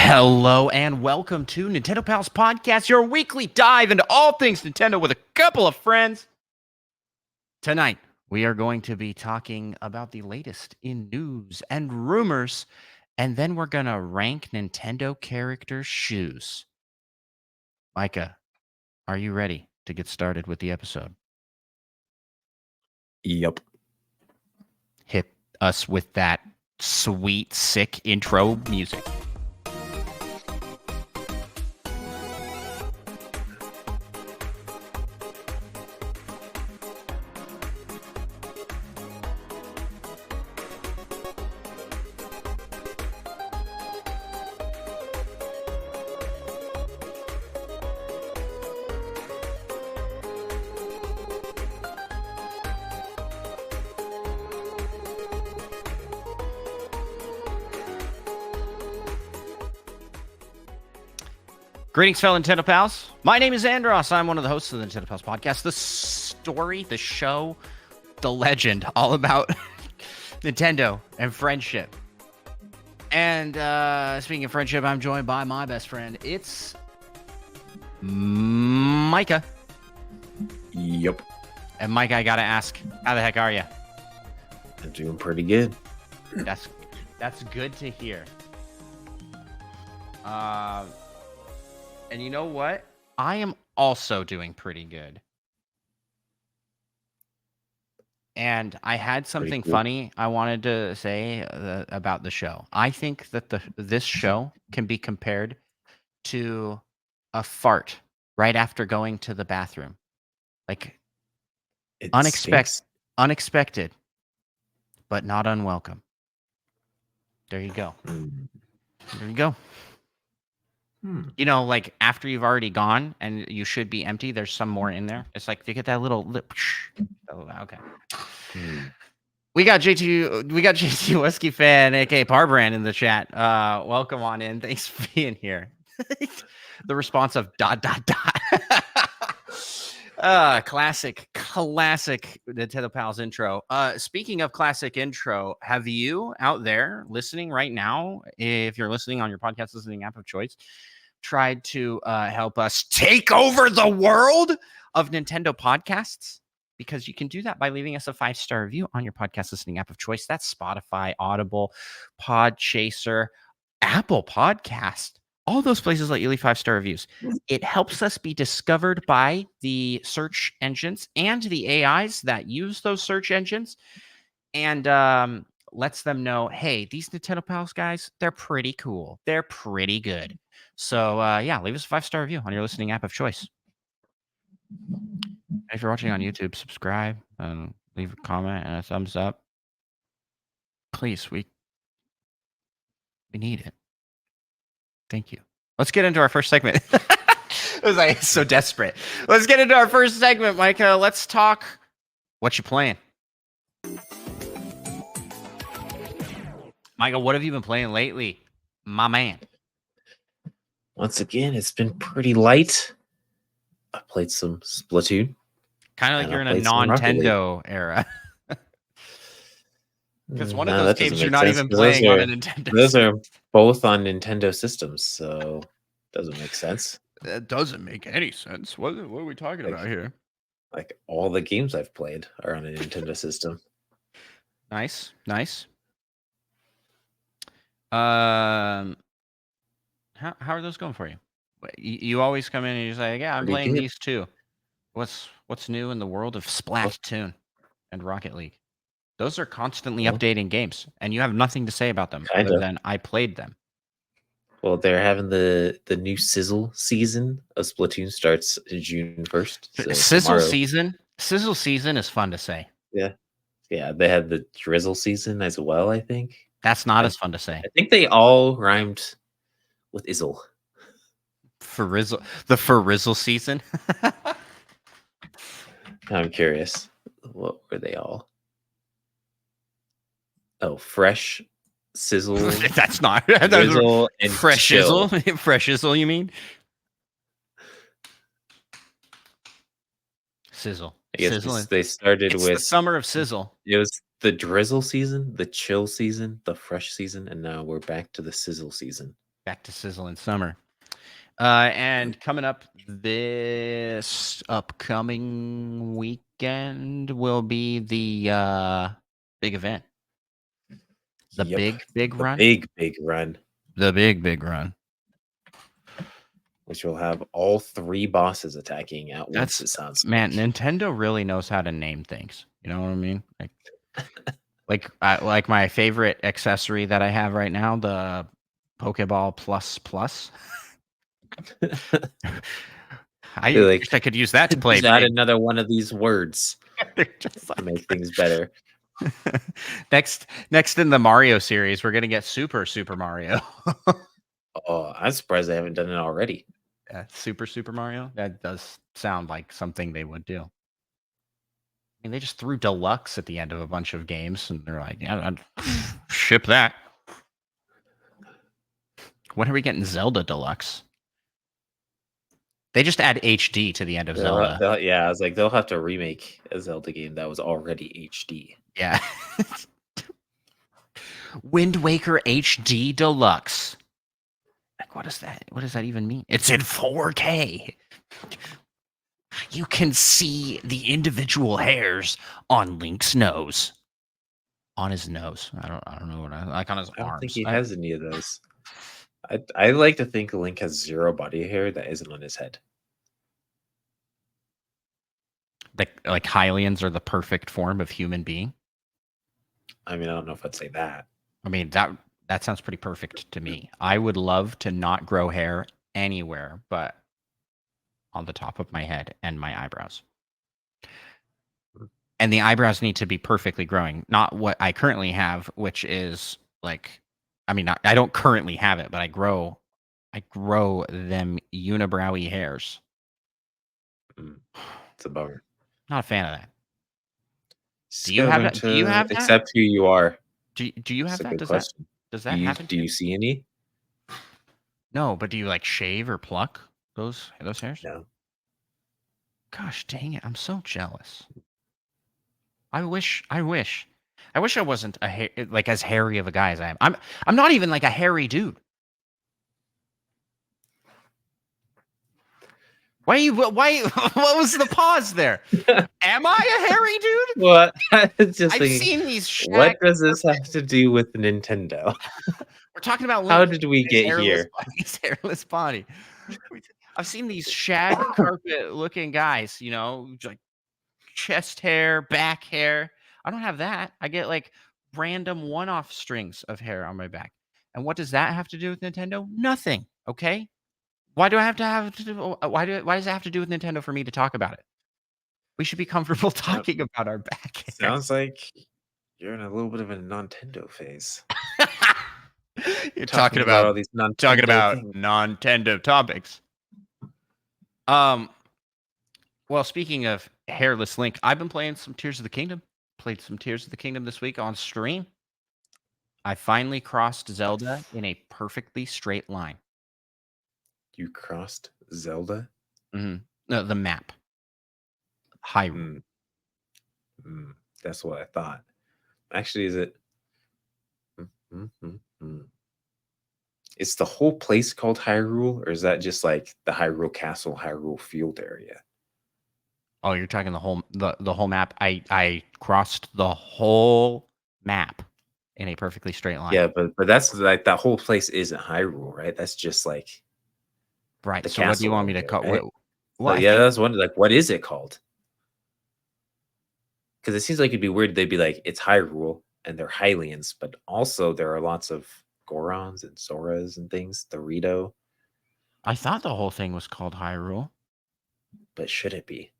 Hello and welcome to Nintendo Pals Podcast, your weekly dive into all things Nintendo with a couple of friends. Tonight, we are going to be talking about the latest in news and rumors, and then we're going to rank Nintendo characters' shoes. Micah, are you ready to get started with the episode? Yep. Hit us with that sweet, sick intro music. Greetings, fellow Nintendo Pals. My name is Andros. I'm one of the hosts of the Nintendo Pals Podcast. The story, the show, the legend, all about Nintendo and friendship. And speaking of friendship, I'm joined by my best friend. It's Micah. Yep. And Micah, I gotta ask, how the heck are you? I'm doing pretty good. That's good to hear. And you know what? I am also doing pretty good. And I had something funny I wanted to say about the show. I think that this show can be compared to a fart right after going to the bathroom. Like, unexpected, but not unwelcome. There you go. There you go. You know, like after you've already gone and you should be empty, there's some more in there. It's like you get that little lip. Oh, okay. We got JT Whiskey Fan, aka Parbrand, in the chat. Welcome on in. Thanks for being here. The response of ... Classic Nintendo Pals intro. Speaking of classic intro, have you out there listening right now, if you're listening on your podcast listening app of choice, tried to help us take over the world of Nintendo podcasts? Because you can do that by leaving us a 5-star review on your podcast listening app of choice. That's Spotify, Audible, Podchaser, Apple Podcast. All those places let you leave 5-star reviews. It helps us be discovered by the search engines and the AIs that use those search engines, and lets them know, hey, these Nintendo Pals guys, they're pretty cool. They're pretty good. So, yeah, leave us a 5-star review on your listening app of choice. If you're watching on YouTube, subscribe and leave a comment and a thumbs up. Please, we need it. Thank you. Let's get into our first segment. It was like so desperate. Let's get into our first segment, Micah. Let's talk what you playing. Michael, what have you been playing lately, my man? Once again, it's been pretty light. I played some Splatoon. Kind of like you're in a non-Nintendo era. Because one of those games you're not even playing on a Nintendo. Those are both on Nintendo systems, so it doesn't make sense. That doesn't make any sense. What are we talking about here? Like all the games I've played are on a Nintendo system. Nice. How are those going for you? You always come in and you're like, yeah, I'm playing these two. What's new in the world of Splatoon and Rocket League? Those are constantly updating games, and you have nothing to say about them other than I played them. Well, they're having the new Sizzle season of Splatoon starts June 1st. So Sizzle season is fun to say. Yeah. They had the Drizzle season as well, I think. That's not as fun to say. I think they all rhymed with Izzle. The Frizzle season. I'm curious. What were they all? Oh, Fresh, Sizzle. That's not Drizzle and Fresh Chill. Izzle. Fresh Izzle, you mean? Sizzle. I guess they started with the summer of Sizzle. It was the Drizzle season, the Chill season, the Fresh season, and now we're back to the Sizzle season. Back to sizzling summer. And coming up this upcoming weekend will be the big event. The Yep. big The run. big run, The big run. which will have all 3 bosses attacking at once, That's it sounds man, like. Nintendo really knows how to name things. You know what I mean? Like my favorite accessory that I have right now, the Pokeball Plus Plus. I They're like, wish I could use that to play just add big. another one of these words They're just to like make things better. next in the Mario series, we're gonna get Super Mario. Oh, I'm surprised they haven't done it already. Yeah, Super Mario. That does sound like something they would do. I mean, they just threw deluxe at the end of a bunch of games, and they're like, "Yeah, I'd ship that." When are we getting Zelda deluxe? They just add HD to the end of Zelda. Yeah, I was like, they'll have to remake a Zelda game that was already HD. Yeah. Wind Waker HD Deluxe. Like, what is that? What does that even mean? It's in 4K. You can see the individual hairs on Link's nose. On his nose. I don't know what like on his I don't think arms. he has any of those. I like to think Link has 0 body hair that isn't on his head. Like Hylians are the perfect form of human being. I mean, I don't know if I'd say that. I mean, that sounds pretty perfect to me. I would love to not grow hair anywhere but on the top of my head and my eyebrows. And the eyebrows need to be perfectly growing, not what I currently have, which is like, I mean, I don't currently have it, but I grow them unibrowy hairs. It's a bummer. Not a fan of that. Just Do you gotta have learn that? Do you to have that? accept who you are. Do you That's have a that? good question. Does that happen Do to you? you see any? No, but do you like shave or pluck those hairs? No. Gosh dang it! I'm so jealous. I wish I wasn't like as hairy of a guy as I am. I'm not even like a hairy dude. Why what was the pause there? Am I a hairy dude? What? I was just I've thinking, seen these what shag does this have carpet. to do with Nintendo? We're talking about How Link, did we his get hairless here? his hairless body. I've seen these shag carpet looking guys, like chest hair, back hair. I don't have that. I get like random one-off strings of hair on my back. And what does that have to do with Nintendo? Nothing. Okay. Why do I have to have to do, why does it have to do with Nintendo for me to talk about it? We should be comfortable Sound- talking about our back hair. Sounds like you're in a little bit of a Nintendo phase. You're Talking about all these Nintendo things. non-tendo topics. Well, speaking of hairless Link, I've been playing some Tears of the Kingdom. Played some Tears of the Kingdom this week on stream. I finally crossed Zelda in a perfectly straight line. You crossed Zelda? No, the map. Hyrule. That's what I thought. Actually, is it? Is the whole place called Hyrule, or is that just like the Hyrule Castle, Hyrule Field area? Oh, you're talking the whole map. I crossed the whole map in a perfectly straight line. Yeah, but that's like that whole place isn't Hyrule, right? That's just like Right. the So what do you castle want me to area, call? right? Well, So I yeah, think that's one. Like, what is it called? Because it seems like it'd be weird. They'd be like, it's Hyrule, and they're Hylians, but also there are lots of Gorons and Zoras and things. The Rito, I thought the whole thing was called Hyrule. but should it be?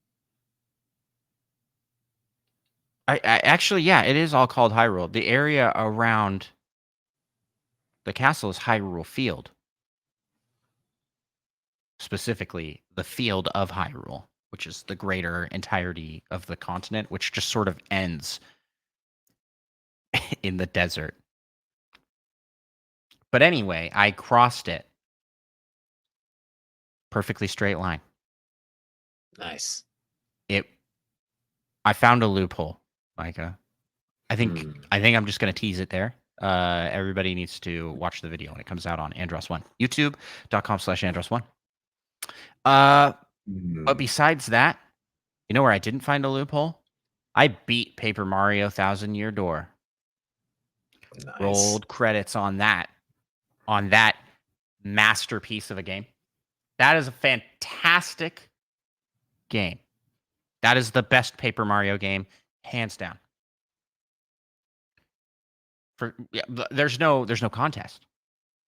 I actually, yeah, it is all called Hyrule. The area around the castle is Hyrule Field. Specifically, the field of Hyrule, which is the greater entirety of the continent, which just sort of ends in the desert. But anyway, I crossed it. Perfectly straight line. Nice. I found a loophole, Micah. I think I'm just gonna tease it there. Everybody needs to watch the video when it comes out on Andros1. YouTube.com/Andros1. But besides that, you know where I didn't find a loophole? I beat Paper Mario Thousand Year Door. Nice. Rolled credits on that masterpiece of a game. That is a fantastic game. That is the best Paper Mario game, hands down. There's no contest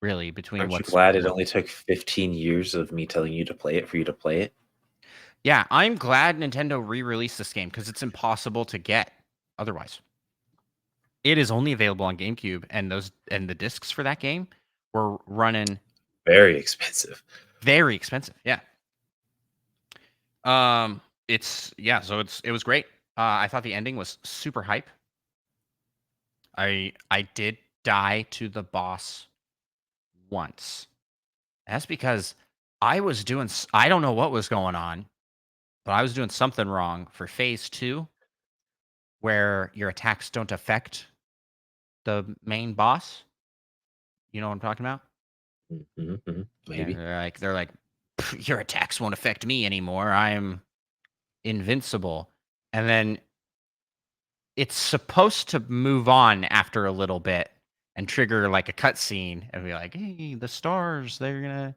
really between Aren't you what's glad it only took 15 years of me telling you to play it for you to play it? Yeah, I'm glad Nintendo re-released this game because it's impossible to get otherwise. It is only available on GameCube, and the discs for that game were running Very expensive. very expensive. Yeah. So it was great. I thought the ending was super hype. I did die to the boss once. That's because I don't know what was going on, but I was doing something wrong for phase 2 where your attacks don't affect the main boss. You know what I'm talking about? Maybe. Yeah, they're like your attacks won't affect me anymore. I'm invincible. And then it's supposed to move on after a little bit and trigger like a cutscene and be like, "Hey, the stars, they're gonna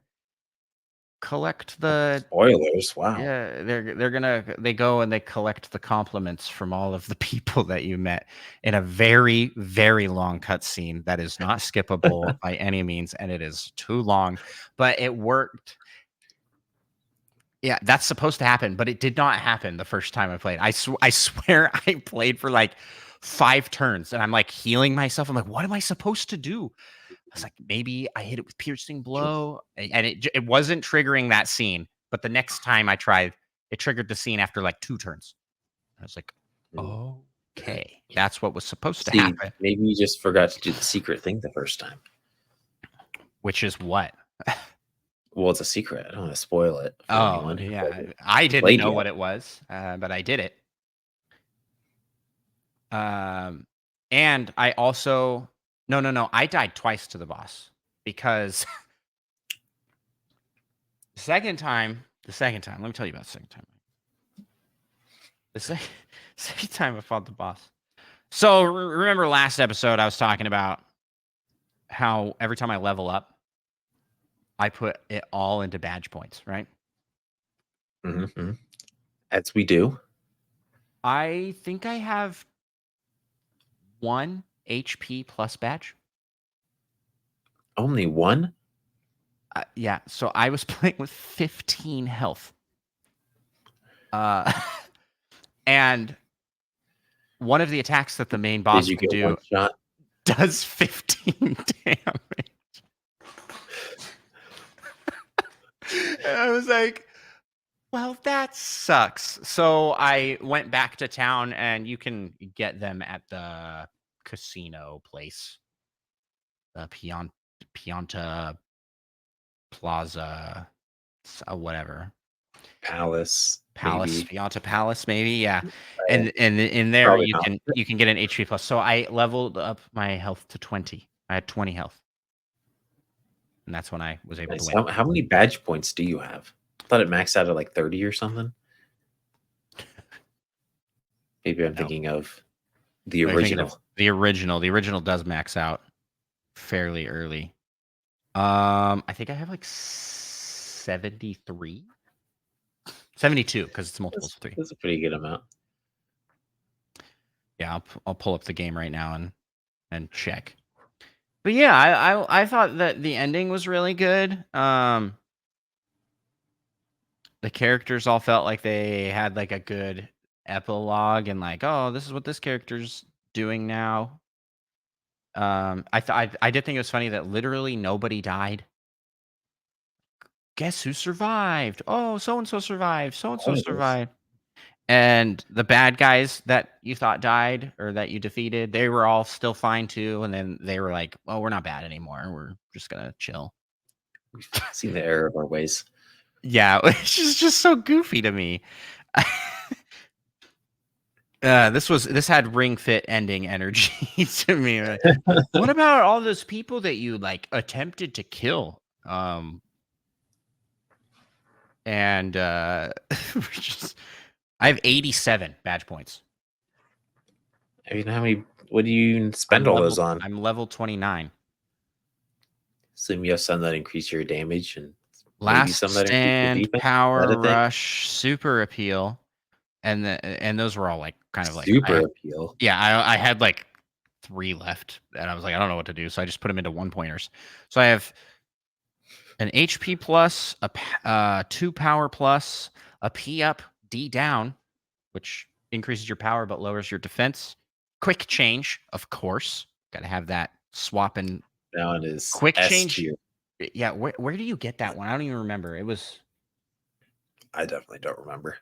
collect the Spoilers. Wow. yeah, they go and they collect the compliments from all of the people that you met in a very, very long cutscene that is not skippable by any means, and it is too long, but it worked. Yeah, that's supposed to happen, but it did not happen the first time I played. I swear I played for like 5 turns and I'm like healing myself. I'm like, what am I supposed to do? I was like, maybe I hit it with piercing blow, and it wasn't triggering that scene. But the next time I tried, it triggered the scene after like 2 turns. I was like, okay, that's what was supposed to See, happen. maybe you just forgot to do the secret thing the first time. Which is what? Well, it's a secret. I don't want to spoil it for Oh, anyone. yeah. I didn't know what it was, but I did it. And I also no, I died twice to the boss because the second time, let me tell you about the second time. The second time I fought the boss. So remember last episode I was talking about how every time I level up, I put it all into badge points, right? As we do. I think I have 1 HP plus badge. Only 1? Yeah, so I was playing with 15 health. And one of the attacks that the main boss Did you can get do one shot? does 15 damage. And I was like, well, that sucks. So I went back to town, and you can get them at the casino place, the Pianta Plaza, whatever. Palace, Palace, maybe. Pianta Palace, maybe, yeah. Right. And in there Probably you not. can get an HP plus. So I leveled up my health to 20. I had 20 health. And that's when I was able to Nice. win. How many badge points do you have? I thought it maxed out at like 30 or something. Maybe I'm No. thinking of the What are you thinking of? original. The original. The original does max out fairly early. I think I have like 73. 72 because it's multiples of 3. That's a pretty good amount. Yeah, I'll pull up the game right now and check. But yeah, I thought that the ending was really good. The characters all felt like they had like a good epilogue and like, oh, this is what this character's doing now. I did think it was funny that literally nobody died. Guess who survived? Oh, so and so survived. So and so survived. And the bad guys that you thought died or that you defeated, they were all still fine too. And then they were like, "Oh, we're not bad anymore. We're just gonna chill." We've seen the error of our ways. Yeah, it's just so goofy to me. This had Ring Fit ending energy to me. Like, what about all those people that you like attempted to kill? And just, I have 87 badge points. I mean, how many? What do you even spend all those on? I'm level 29. Assume you have some that increase your damage and maybe Last some that increase your Stand, defense. Is that Power a thing? Rush, Super Appeal, and those were all like kind of like Super appeal. yeah, I had like 3 left, and I was like, I don't know what to do, so I just put them into 1-pointers. So I have an HP plus, 2 power plus, a P up, D down, which increases your power but lowers your defense. Quick change, of course. Got to have that swapping. Now it is Quick S change. tier. Yeah, where do you get that one? I don't even remember. It was I definitely don't remember.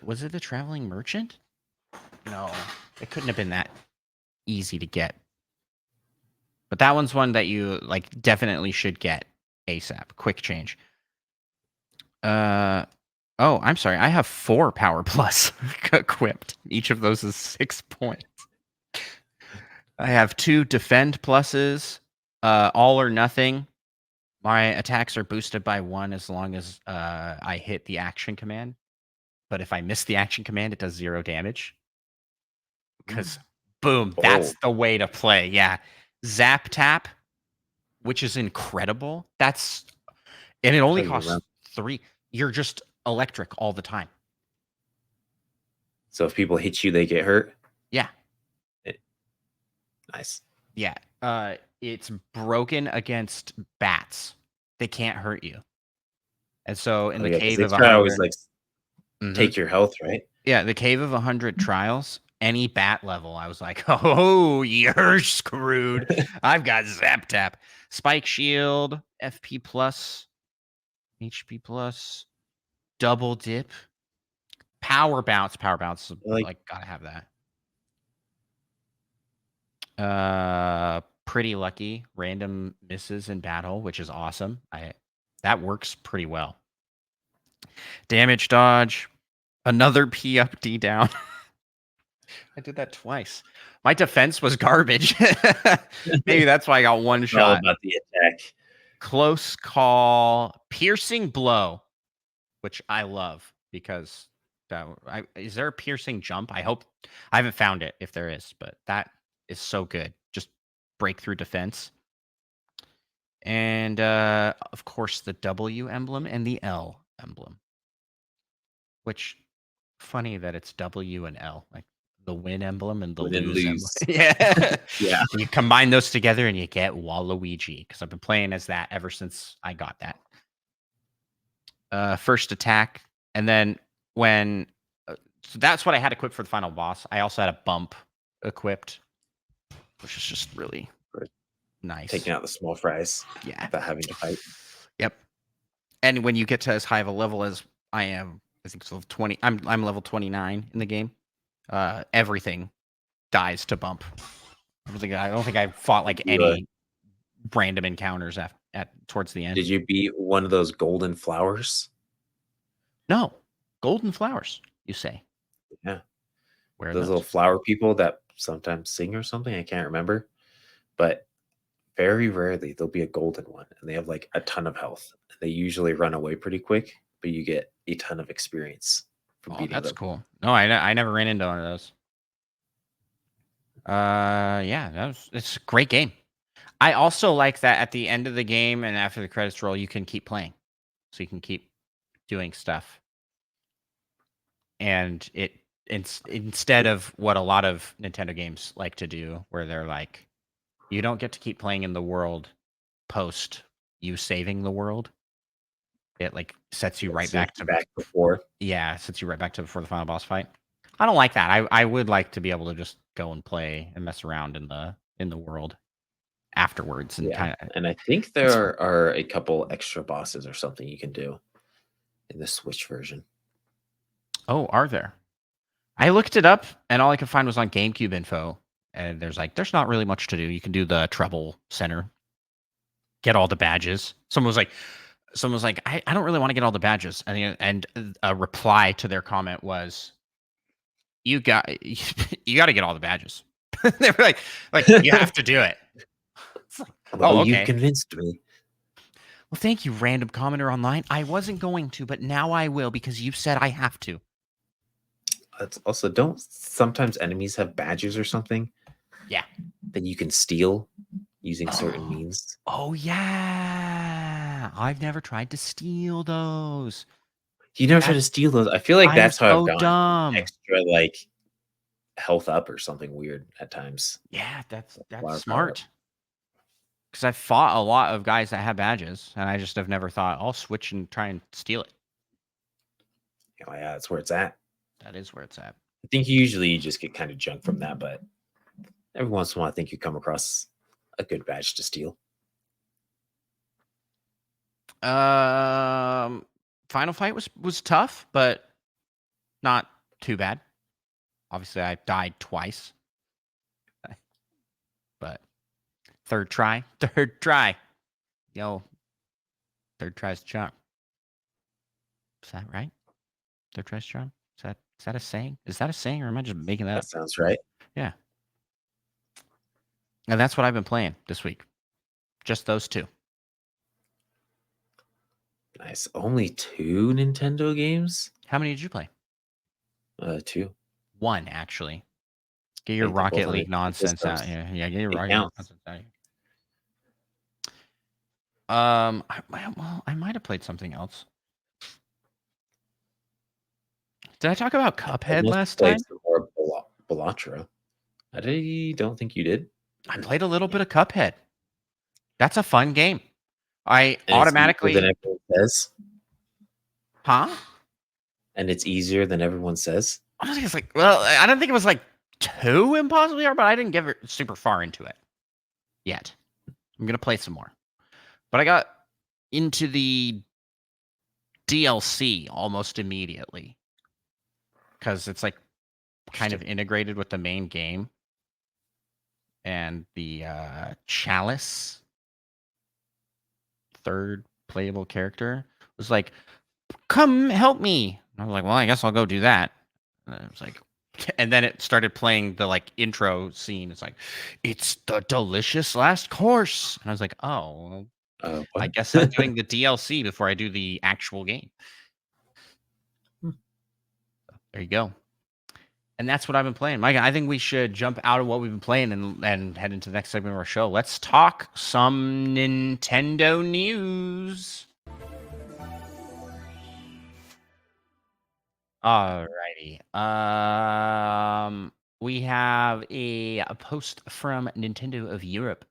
was it the traveling merchant? No, it couldn't have been that easy to get. But that one's one that you like definitely should get ASAP. Quick change. Oh, I'm sorry. I have 4 power plus equipped. Each of those is 6 points. I have 2 defend pluses, all or nothing. My attacks are boosted by 1 as long as I hit the action command. But if I miss the action command, it does 0 damage. Because boom, that's the way to play. Yeah. Zap tap, which is incredible. And it only costs 3. You're just electric all the time. So if people hit you, they get hurt? Yeah. Nice. Yeah. It's broken against bats. They can't hurt you. And so in the cave of 100, always like take your health, right? Yeah, the cave of 100 trials, any bat level, I was like, oh, you're screwed. I've got Zap Tap, Spike Shield, FP plus, HP plus, Double Dip, Power Bounce. Power Bounce, like gotta have that. Pretty lucky, random misses in battle, which is awesome. That works pretty well. Damage dodge, another P up, D down. I did that twice. My defense was garbage. Maybe that's why I got 1 shot. All about the attack. Close call, piercing blow, which I love because is there a piercing jump? I hope I haven't found it if there is, but that is so good. Just breakthrough defense. And of course the W emblem and the L emblem. Which funny that it's W and L, like the win emblem and the lose emblem. Yeah. Yeah. You combine those together and you get Waluigi, because I've been playing as that ever since I got that. First attack, and then when so that's what I had equipped for the final boss. I also had a bump equipped, which is just really nice. Taking out the small fries. Yeah. Without having to fight. Yep. And when you get to as high of a level as I am, I think it's level 20. I'm level 29 in the game. Everything dies to bump. I don't think I fought like any random encounters at towards the end. Did you beat one of those golden flowers? No, golden flowers. You say? Yeah. Where those little flower people that sometimes sing or something? I can't remember, but very rarely there'll be a golden one, and they have like a ton of health. They usually run away pretty quick, but you get a ton of experience from beating them. That's cool. No, I never ran into one of those. Yeah, it's a great game. I also like that at the end of the game and after the credits roll, you can keep playing, so you can keep doing stuff. And instead of what a lot of Nintendo games like to do, where they're like, you don't get to keep playing in the world post you saving the world. It like sets you right back to before. Yeah, sets you right back to before the final boss fight. I don't like that. I would like to be able to just go and play and mess around in the world afterwards. And and I think there are a couple extra bosses or something you can do in the Switch version. Oh, are there? I looked it up, and all I could find was on GameCube info. And there's not really much to do. You can do the Trouble Center, get all the badges. Someone was like, I don't really want to get all the badges. And a reply to their comment was, you got to get all the badges. They were like you have to do it. It's like, Well, oh, you've okay. convinced me. Well, thank you, random commenter online. I wasn't going to, but now I will because you said I have to. That's also, don't sometimes enemies have badges or something Yeah. that you can steal using certain means? Oh yeah. I've never tried to steal those. You never try to That's steal those. I feel like I'm that's how I've so gotten dumb. extra like health up or something weird at times. Yeah, that's Flower power up. smart. Because I've fought a lot of guys that have badges, and I just have never thought I'll switch and try and steal it. Oh, yeah, that's where it's at. That is where it's at. I think usually you just get kind of junk from that, but every once in a while, I think you come across a good badge to steal. Final fight was tough, but not too bad. Obviously, I died twice, but third try. Yo, third try's the charm. Is that right? Third try's the charm. Is that a saying? Is that a saying, or am I just making that up? That sounds right. Yeah. And that's what I've been playing this week. Just those two. Nice. Only 2 Nintendo games? How many did you play? 2. One, actually. Get your Like, they're both Rocket on League different nonsense out systems. here. Yeah, get your It Rocket League counts. nonsense out here. I might have played something else. Did I talk about I Cuphead must last have played time? some more Balatro. Don't think you did. I played a little bit of Cuphead. That's a fun game. I And it's easier than automatically, everyone says. huh? And it's easier than everyone says. I don't think it's like, well, I don't think it was like too impossibly hard, but I didn't get super far into it yet. I'm gonna play some more, but I got into the DLC almost immediately because it's like kind of integrated with the main game, and the Chalice, third playable character, was like, "Come help me." And I was like, "Well, I guess I'll go do that." And I was like, and then it started playing the like intro scene. It's like, "It's the delicious last course," and I was like, "Oh, well, I What? guess I'm doing the DLC before I do the actual game." Hmm. There you go. And that's what I've been playing. Mike, I think we should jump out of what we've been playing and head into the next segment of our show. Let's talk some Nintendo news. Alrighty. We have a post from Nintendo of Europe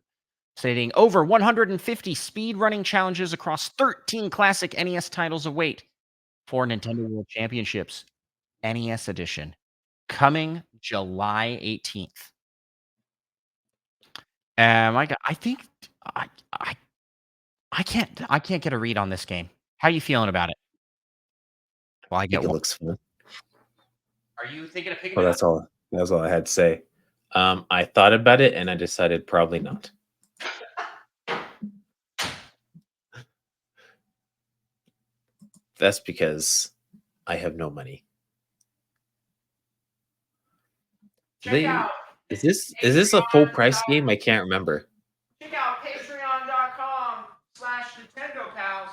stating over 150 speed running challenges across 13 classic NES titles await for Nintendo World Championships NES Edition coming July 18th. I think I I I can't get a read on this game. How you feeling about it? Well, I I think get it one. looks fun. Are you thinking of picking Well, it up? that's all. That's all I had to say. I thought about it and I decided probably not. That's because I have no money. Check out Is this a full price game? I can't remember. patreon.com/Nintendo pals.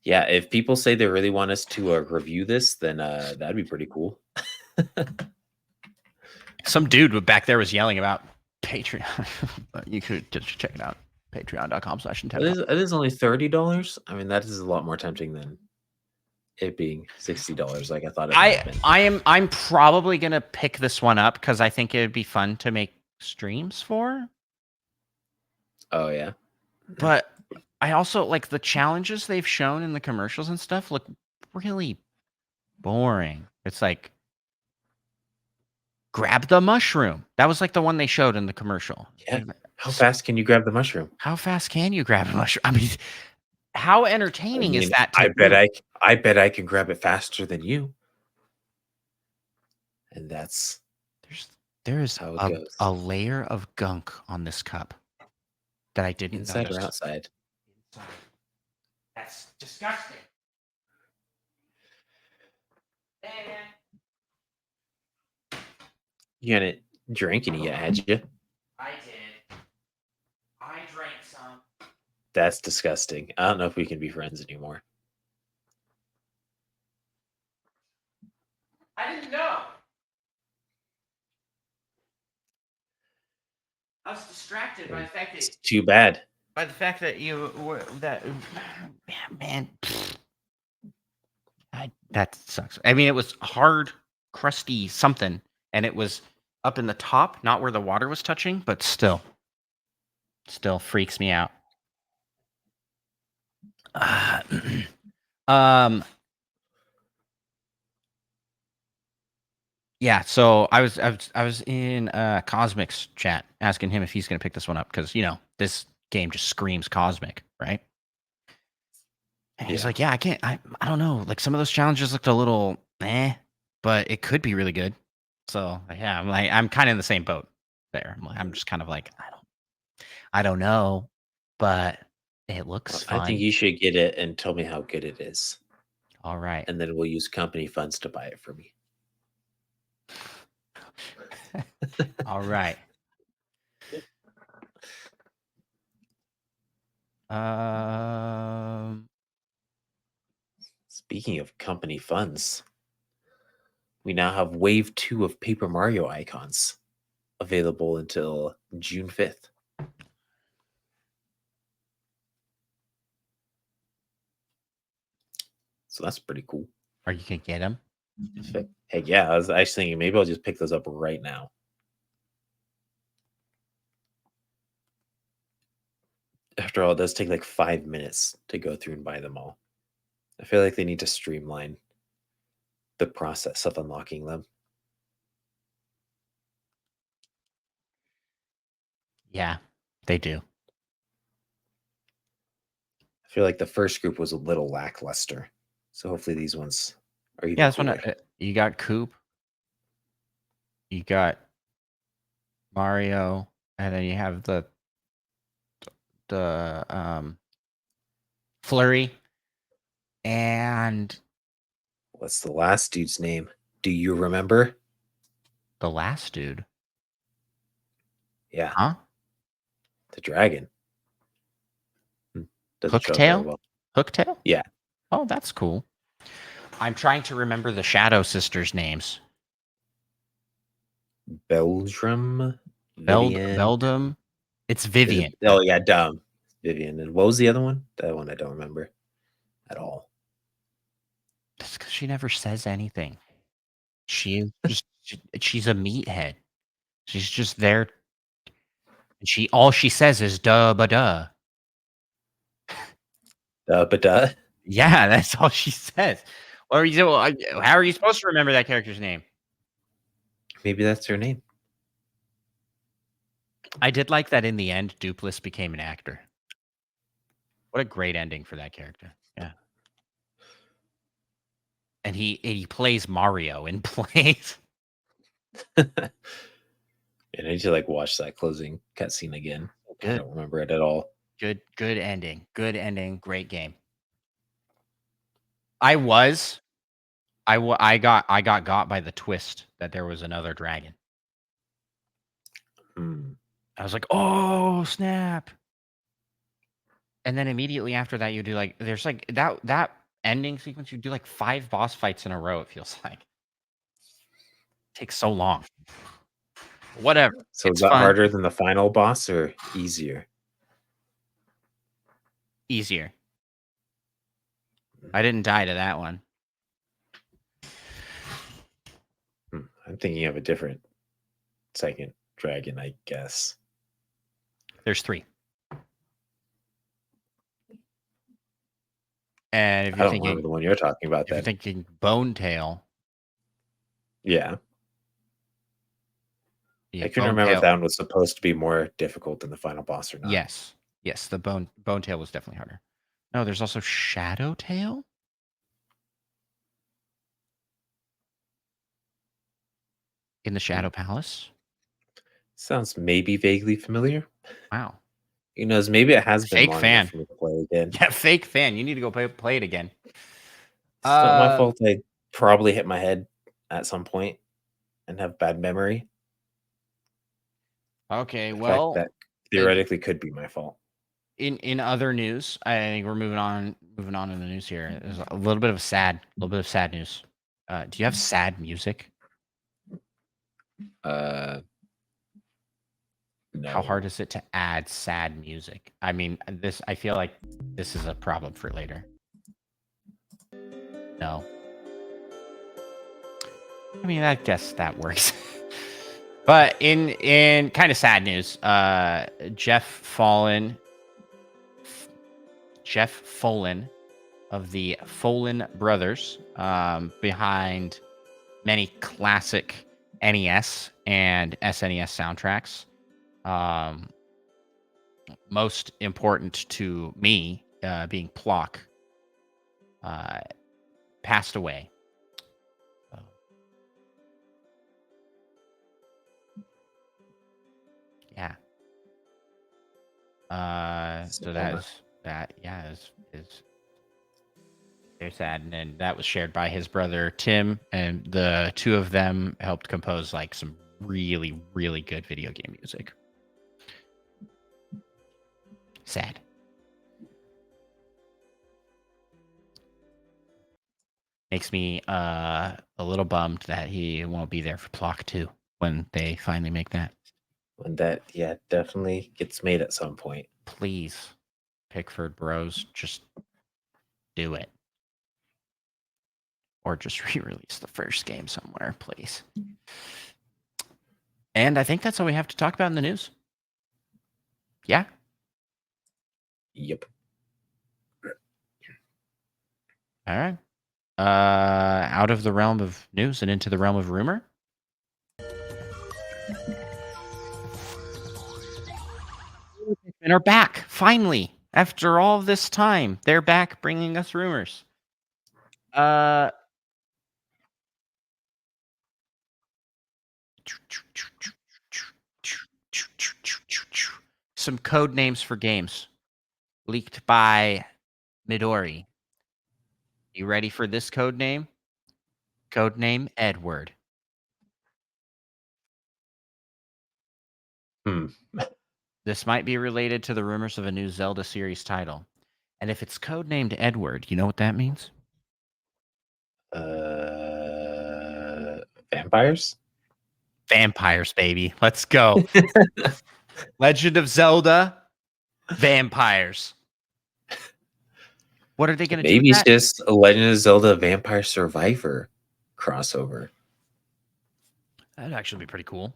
Yeah, if people say they really want us to review this, then that'd be pretty cool. Some dude back there was yelling about Patreon. But you could just check it out. Patreon.com/Nintendo. It is only $30. I mean, that is a lot more tempting than it being $60 like I thought it might have been. I'm probably gonna pick this one up because I think it'd be fun to make streams for. Oh yeah. But I also like the challenges they've shown in the commercials and stuff look really boring. It's like grab the mushroom. That was like the one they showed in the commercial. Yeah. How fast can you grab the mushroom? How fast can you grab a mushroom? I mean, how I entertaining is mean, that to I bet do? I bet I can grab it faster than you. And that's There's how it a goes. layer of gunk on this cup that I didn't Inside or notice. outside? That's disgusting. And You hadn't drank any yet, had you? I did. I drank some. That's disgusting. I don't know if we can be friends anymore. I didn't know. I was distracted by the fact that It's too bad. you were that. Man, that sucks. I mean, it was hard, crusty something, and it was up in the top, not where the water was touching, but still freaks me out. Um. Yeah, so I was in Cosmic's chat asking him if he's gonna pick this one up because this game just screams Cosmic, right? And he's Yeah. like, "Yeah, I can't. I don't know. Like some of those challenges looked a little but it could be really good." So yeah, I'm kind of in the same boat there. I'm just kind of like I don't know, but it looks I think fun. you should get it and tell me how good it is. All right. And then we'll use company funds to buy it for me. All right. Speaking of company funds, we now have Wave 2 of Paper Mario icons available until June 5th. So that's pretty cool. Are you gonna get them? Hey, yeah, I was actually thinking maybe I'll just pick those up right now. After all, it does take like 5 minutes to go through and buy them all. I feel like they need to streamline the process of unlocking them. Yeah, they do. I feel like the first group was a little lackluster. So hopefully these ones are even Yeah, this one. cooler. You got Coop. You got Mario, and then you have the Flurry, and What's the last dude's name? Do you remember? the last dude. Yeah, Huh? the dragon. Doesn't show up very Hooktail? well. Hooktail? Yeah, Oh, that's cool. I'm trying to remember the Shadow Sisters' names. Belgium, Vivian. Beldum. It's Is Vivian. it, oh yeah, dumb Vivian. And what was the other one? That one I don't remember at all. That's because she never says anything. She's a meathead. She's just there. And all she says is duh ba duh. But Yeah, that's all she says. Or how are you supposed to remember that character's name? maybe that's her name. I did like that in the end, Dupless became an actor. What a great ending for that character. Yeah. And he plays Mario in plays. And I need to like watch that closing cutscene again. I Good. don't remember it at all. Good ending. Good ending. Great game. I got by the twist that there was another dragon. I was like, "Oh, snap." And then immediately after that, you do there's like that ending sequence. You do like 5 boss fights in a row. It feels like takes so long. Whatever. So It's is that fun. harder than the final boss or easier? Easier. I didn't die to that one. I'm thinking of a different second dragon, I guess. There's 3. And if I you're don't remember the one you're talking about then. thinking Bone Tail, Yeah. yeah, I can Bone remember if Tail. that one was supposed to be more difficult than the final boss or not. Yes. Yes, the Bone Tail was definitely harder. No, there's also Shadow Tail? In the Shadow Palace? Sounds maybe vaguely familiar. Wow. Who knows? Maybe it has been Fake long fan. enough for me to play again. Yeah, fake fan. You need to go play it again. It's not my fault. I probably hit my head at some point and have bad memory. Okay, In fact, that theoretically could be my fault. in other news, I think we're moving on in the news here. There's a little bit of sad news. Do you have sad music? No. How hard is it to add sad music? I mean, I feel like this is a problem for later. No. I mean, I guess that works. But in kind of sad news, Jeff Follin of the Follin brothers, behind many classic NES and SNES soundtracks. Most important to me, being Plock, passed away. Yeah. So that is very sad, and that was shared by his brother Tim, and the two of them helped compose like some really, really good video game music. Sad. Makes me a little bummed that he won't be there for Plock 2 when they finally make that. When that, definitely gets made at some point. Please, Pickford Bros, just do it. Or just re-release the first game somewhere, please. And I think that's all we have to talk about in the news. Yeah? Yep. All right. Out of the realm of news and into the realm of rumor. And are back, finally. After all this time, they're back bringing us rumors. Some code names for games leaked by Midori. You ready for this code name? Code name Edward. This might be related to the rumors of a new Zelda series title. And if it's codenamed Edward, you know what that means? Vampires? Vampires, baby. Let's go. Legend of Zelda, vampires. What are they going to do? Maybe it's just a Legend of Zelda Vampire Survivor crossover. That'd actually be pretty cool.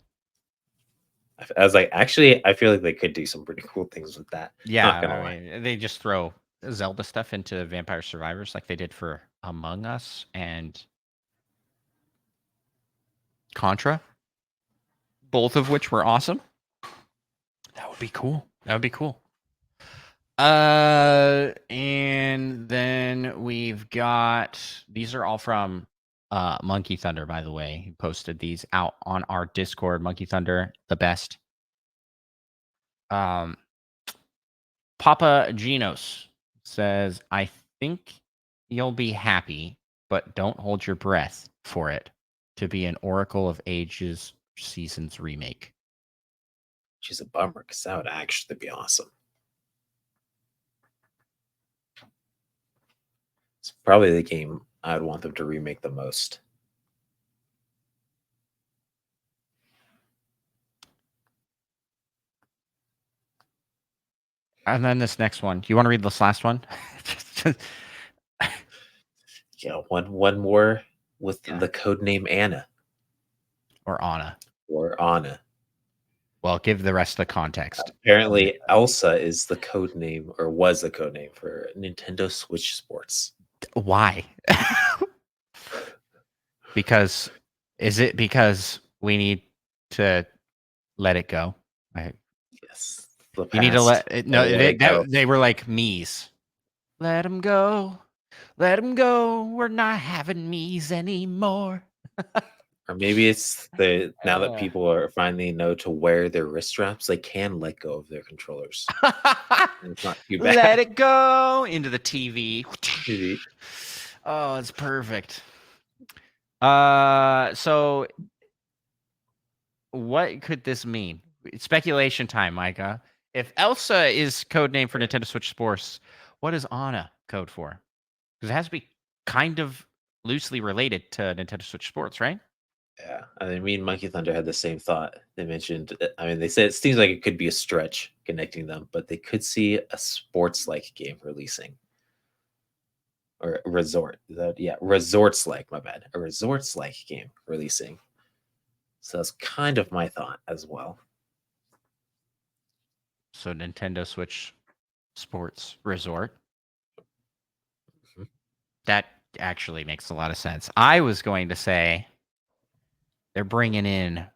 I was like, actually, I feel like they could do some pretty cool things with that. Yeah, Not gonna lie. they just throw Zelda stuff into Vampire Survivors like they did for Among Us and Contra, both of which were awesome. That would be cool. And then we've got, these are all from Monkey Thunder, by the way. He posted these out on our Discord. Monkey Thunder, the best. Papa Genos says, I think you'll be happy, but don't hold your breath for it to be an Oracle of Ages Seasons remake. Which is a bummer, because that would actually be awesome. It's probably the game I'd want them to remake the most. And then this next one. Do you want to read this last one? Yeah, one more with the code name Anna. Or Anna. Well, give the rest of the context. Apparently, Elsa is the code name, or was the code name for Nintendo Switch Sports. Why? Is it because we need to let it go? Yes. You need to let it. No, they were like me's. Let them go. Let them go. We're not having me's anymore. Or maybe it's now that people are finally know to wear their wrist straps, they can let go of their controllers. It's not too bad. Let it go into the TV. Oh, it's perfect. So what could this mean? It's speculation time, Micah. If Elsa is code name for Nintendo Switch Sports, what is Anna code for? Because it has to be kind of loosely related to Nintendo Switch Sports, right? Yeah, I mean, me and Monkey Thunder had the same thought. They mentioned, I mean, they said it seems like it could be a stretch connecting them, but they could see a sports-like game releasing, or a resort. Yeah, resorts-like. My bad, a resorts-like game releasing. So that's kind of my thought as well. So Nintendo Switch Sports Resort. Mhm. That actually makes a lot of sense. I was going to say they're bringing in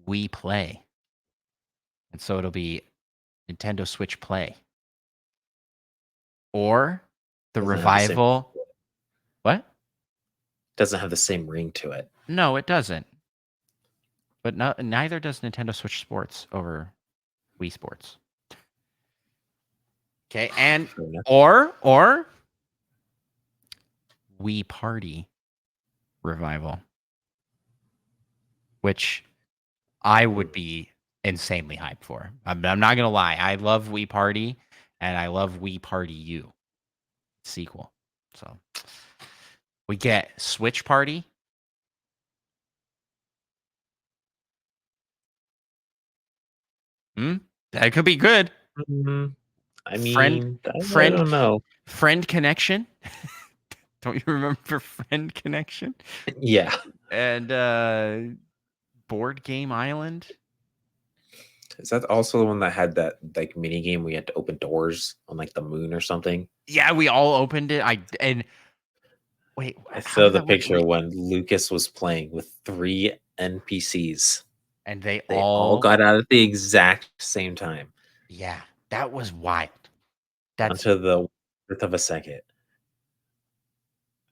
Wii Play. And so it'll be Nintendo Switch Play. Or the Doesn't have the same. revival. What? Doesn't have the same ring to it. No, it doesn't. But neither does Nintendo Switch Sports over Wii Sports. Okay, and Fair enough. or Wii Party revival, which I would be insanely hyped for. I'm not gonna lie. I love Wii Party, and I love Wii Party U sequel. So we get Switch Party. That could be good. Mhm. I Friend, mean, I friend, don't know. friend connection. Don't you remember Friend Connection? Yeah. And Board Game Island. Is that also the one that had that like mini game where you had to open doors on like the moon or something? Yeah, we all opened it. Wait, I how saw did the that work? picture when Lucas was playing with 3 NPCs. And they They all got out at the exact same time yeah, that was wild. That's onto the width of a second.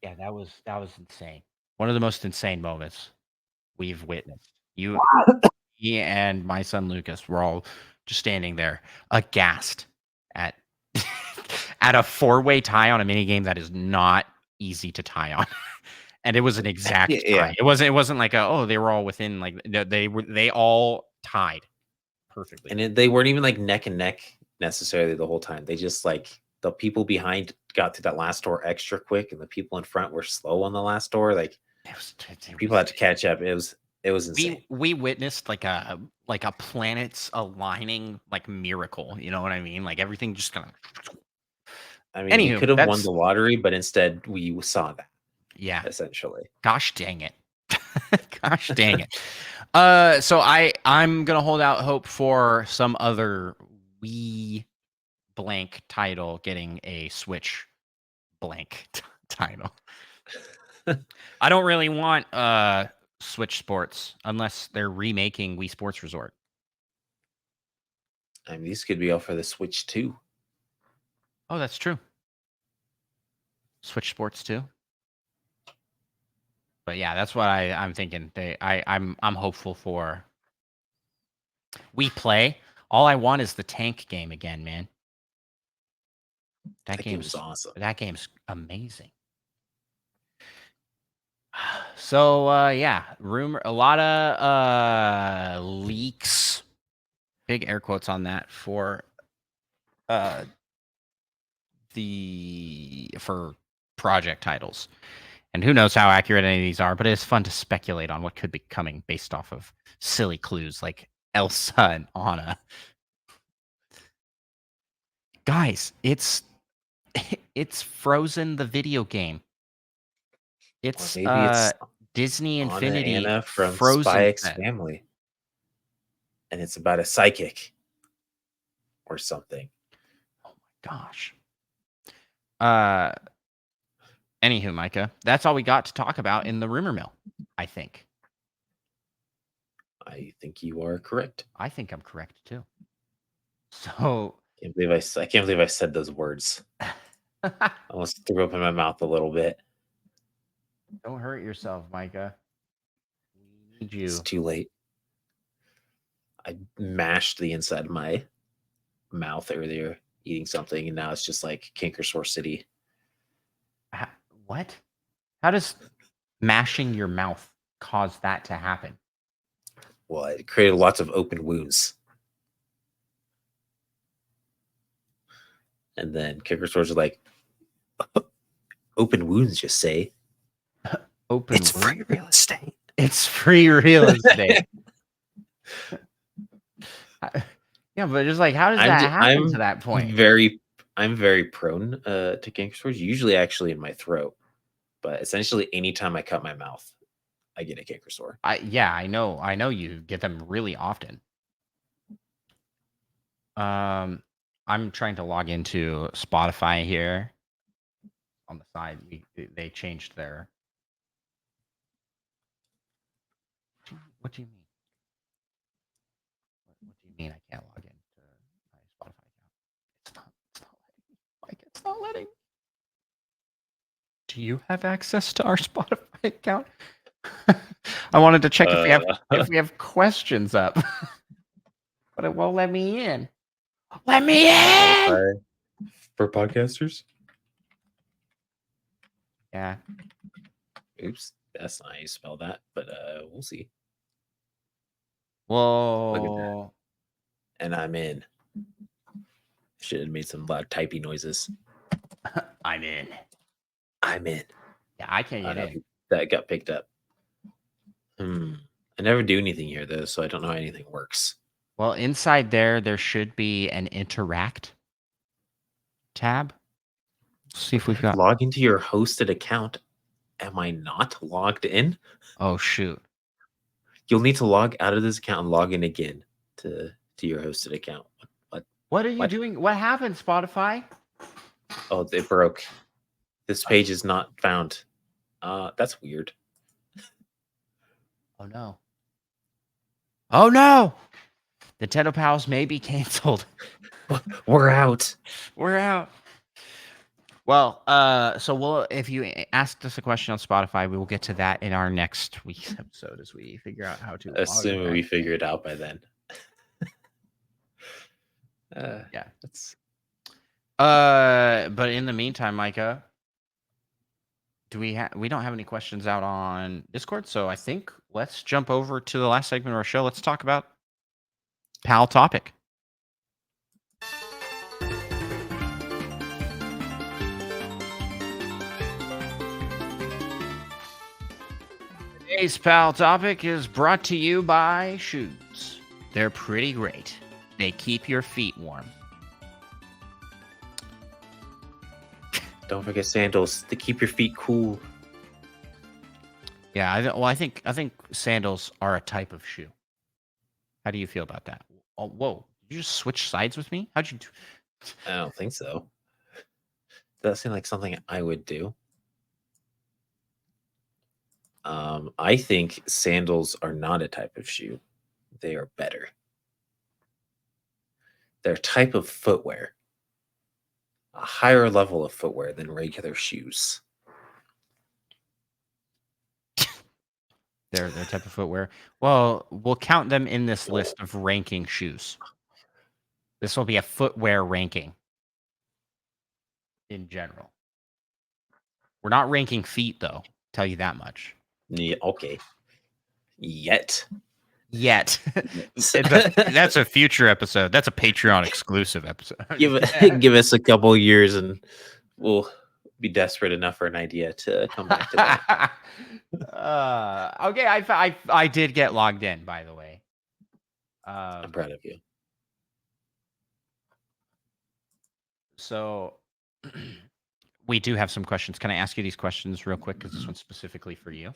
yeah, that was insane. One of the most insane moments we've witnessed. Me and my son Lucas were all just standing there aghast at at a four-way tie on a mini game that is not easy to tie on. And it was an exact Yeah. tie. It wasn't like they were all within like they all tied perfectly. And they weren't even like neck and neck necessarily the whole time. They just like the people behind got to that last door extra quick, and the people in front were slow on the last door. Like It people was had to catch up. It was insane. we witnessed like a planets aligning like miracle. You know what I mean? Like everything just kind of. I mean, we Anywho, could have won that's the lottery, but instead we saw that yeah. essentially. Gosh dang it. Gosh dang it. So I'm gonna hold out hope for some other Wii blank title getting a Switch blank title. I don't really want Switch Sports unless they're remaking Wii Sports Resort. I mean, these could be all for the Switch too. Oh, that's true. Switch Sports too. But yeah, that's what I'm thinking. I'm hopeful for. We play. All I want is the tank game again, man. That game was awesome. That game's amazing. So yeah, rumor a lot of leaks. Big air quotes on that for for project titles. And who knows how accurate any of these are, but it's fun to speculate on what could be coming based off of silly clues like Elsa and Anna. Guys, it's Frozen the video game. Or It's maybe it's Disney Anna Infinity Anna from Spy Frozen X set. Family, and it's about a psychic or something. Oh my gosh. Anywho, Micah, that's all we got to talk about in the rumor mill, I think. I think you are correct. I think I'm correct too. So I can't believe I said those words. I almost threw up in my mouth a little bit. don't hurt yourself, Micah. We need you. It's too late. I mashed the inside of my mouth earlier eating something, and now it's just like Kinkersore City. What? How does mashing your mouth cause that to happen? Well, it created lots of open wounds. And then kicker stores are like, open wounds just say Open it's wound? free real estate. It's free real estate. Yeah, but just like, how does that happen to that point? I'm very prone to canker sores, usually actually in my throat, but essentially anytime I cut my mouth, I get a canker sore. Yeah, I know you get them really often. I'm trying to log into Spotify here. On the side, they changed their. What do you mean? What do you mean I can't log into my Spotify account? It's not letting me. Like, it's not letting me. Do you have access to our Spotify account? I wanted to check if we have questions up, but it won't let me in. Let me in for podcasters. Yeah. Oops, that's not how you spell that, but we'll see. Whoa. Look at that. And I'm in. Should have made some loud typey noises. I'm in. I'm in. Yeah, I can't get in. That got picked up. I never do anything here though, so I don't know how anything works. Well, inside there should be an interact tab. Let's see if we've got. Log into your hosted account. Am I not logged in? Oh shoot! You'll need to log out of this account and log in again to your hosted account. What are you doing? What happened, Spotify? Oh, it broke. This page is not found. That's weird. Oh no. Oh no! Nintendo Pals may be canceled. We're out. We're out. Well, so if you asked us a question on Spotify, we will get to that in our next week's episode as we figure out how to. Assuming we figure it out by then. Yeah. That's. But in the meantime, Micah, we don't have any questions out on Discord, so I think let's jump over to the last segment of our show. Let's talk about Pal topic. Today's Pal topic is brought to you by shoes. They're pretty great. They keep your feet warm. Don't forget sandals to keep your feet cool. Yeah, I think sandals are a type of shoe. How do you feel about that? Oh, whoa! Did you just switch sides with me? How'd you? I don't think so. That seems like something I would do. I think sandals are not a type of shoe. They are better. They're a type of footwear. A higher level of footwear than regular shoes. Their type of footwear. Well, we'll count them in this list of ranking shoes. This will be a footwear ranking in general. We're not ranking feet, though. Tell you that much. Yeah, okay. Yet. That's a future episode. That's a Patreon exclusive episode. Give us a couple years and we'll be desperate enough for an idea to come back to that. Okay, I did get logged in, by the way. I'm proud of you. So we do have some questions. Can I ask you these questions real quick? Because this one's specifically for you.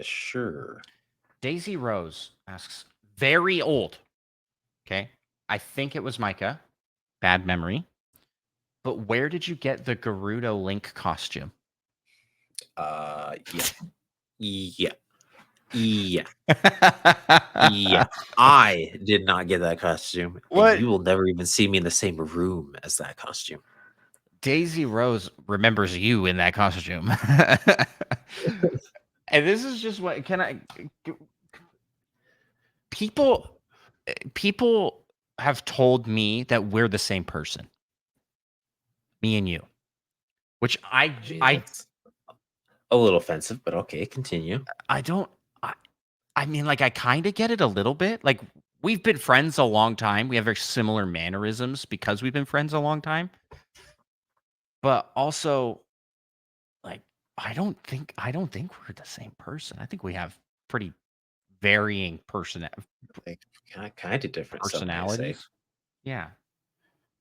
Sure. Daisy Rose asks, very old. Okay. I think it was Micah. Bad memory. But where did you get the Gerudo Link costume? Yeah. I did not get that costume. What? You will never even see me in the same room as that costume. Daisy Rose remembers you in that costume. And this is just what people have told me that we're the same person. Me and you. Which I a little offensive, but okay, continue. I mean, like, I kind of get it a little bit. Like, we've been friends a long time. We have very similar mannerisms because we've been friends a long time. but also like I don't think we're the same person. I think we have pretty varying Like kind of different, some might say. personalities. Yeah.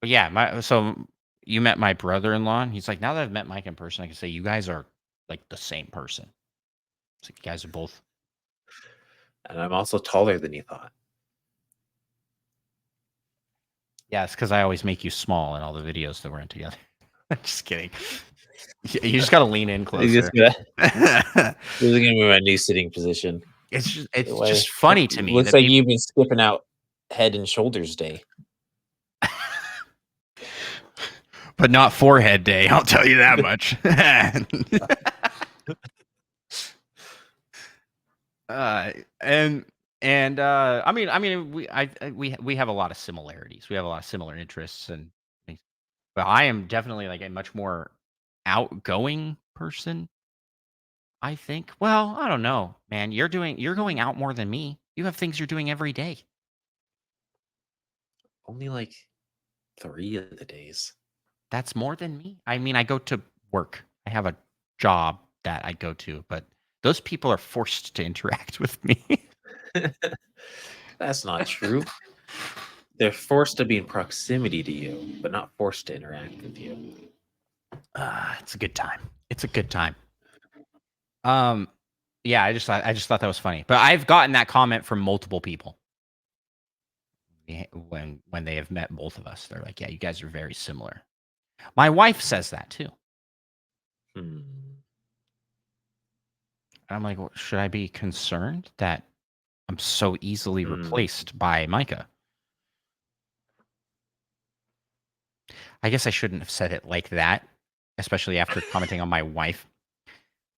But yeah, so you met my brother-in-law, and he's like, now that I've met Mike in person, I can say you guys are like the same person. It's like you guys are both. And I'm also taller than you thought. Yeah, it's because I always make you small in all the videos that we're in together. Just kidding. You just got to lean in closer. This is gonna be my new sitting position. It's Why? just funny to me Looks that like people. you've been skipping out Head and Shoulders Day. But not forehead day. I'll tell you that much. uh, and I mean, we have a lot of similarities. We have a lot of similar interests and things. But I am definitely like a much more outgoing person. I think. Well, I don't know, man. You're going out more than me. You have things you're doing every day. Only like 3 of the days. That's more than me. I mean, I go to work. I have a job that I go to, but those people are forced to interact with me. That's not true. They're forced to be in proximity to you, but not forced to interact with you. It's a good time. It's a good time. Um, yeah, I just thought that was funny. But I've gotten that comment from multiple people when they have met both of us. They're like, "Yeah, you guys are very similar." My wife says that too. Hmm. And I'm like, well, should I be concerned that I'm so easily Hmm. replaced by Micah? I guess I shouldn't have said it like that, especially after commenting on my wife.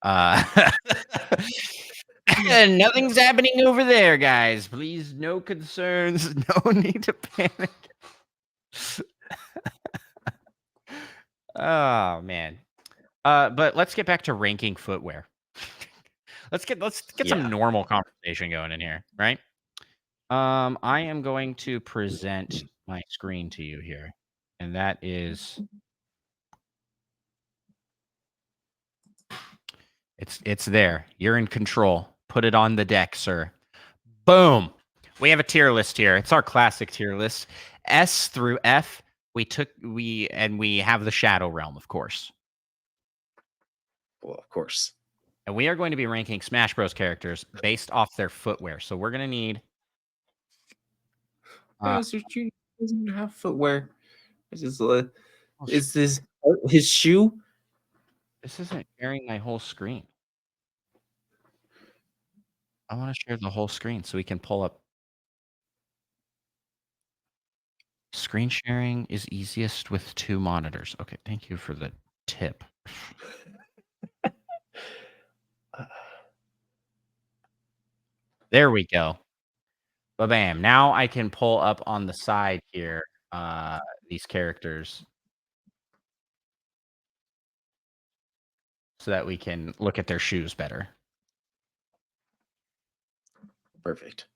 Uh, nothing's happening over there, guys. Please, no concerns. No need to panic. Oh man. But let's get back to ranking footwear. Let's get some Yeah. normal conversation going in here, right? I am going to present my screen to you here, and that is it's there. You're in control. Put it on the deck, sir. Boom. We have a tier list here. It's our classic tier list. S through F. We have the Shadow Realm, of course. Well, of course. And we are going to be ranking Smash Bros characters based off their footwear. So we're going to need Bowser Jr. doesn't even have footwear. It's just, oh, is this his shoe? this isn't sharing my whole screen. I want to share the whole screen so we can pull up. Screen sharing is easiest with 2 monitors. Okay, thank you for the tip. There we go. Ba-bam. Now I can pull up on the side here, these characters so that we can look at their shoes better. Perfect.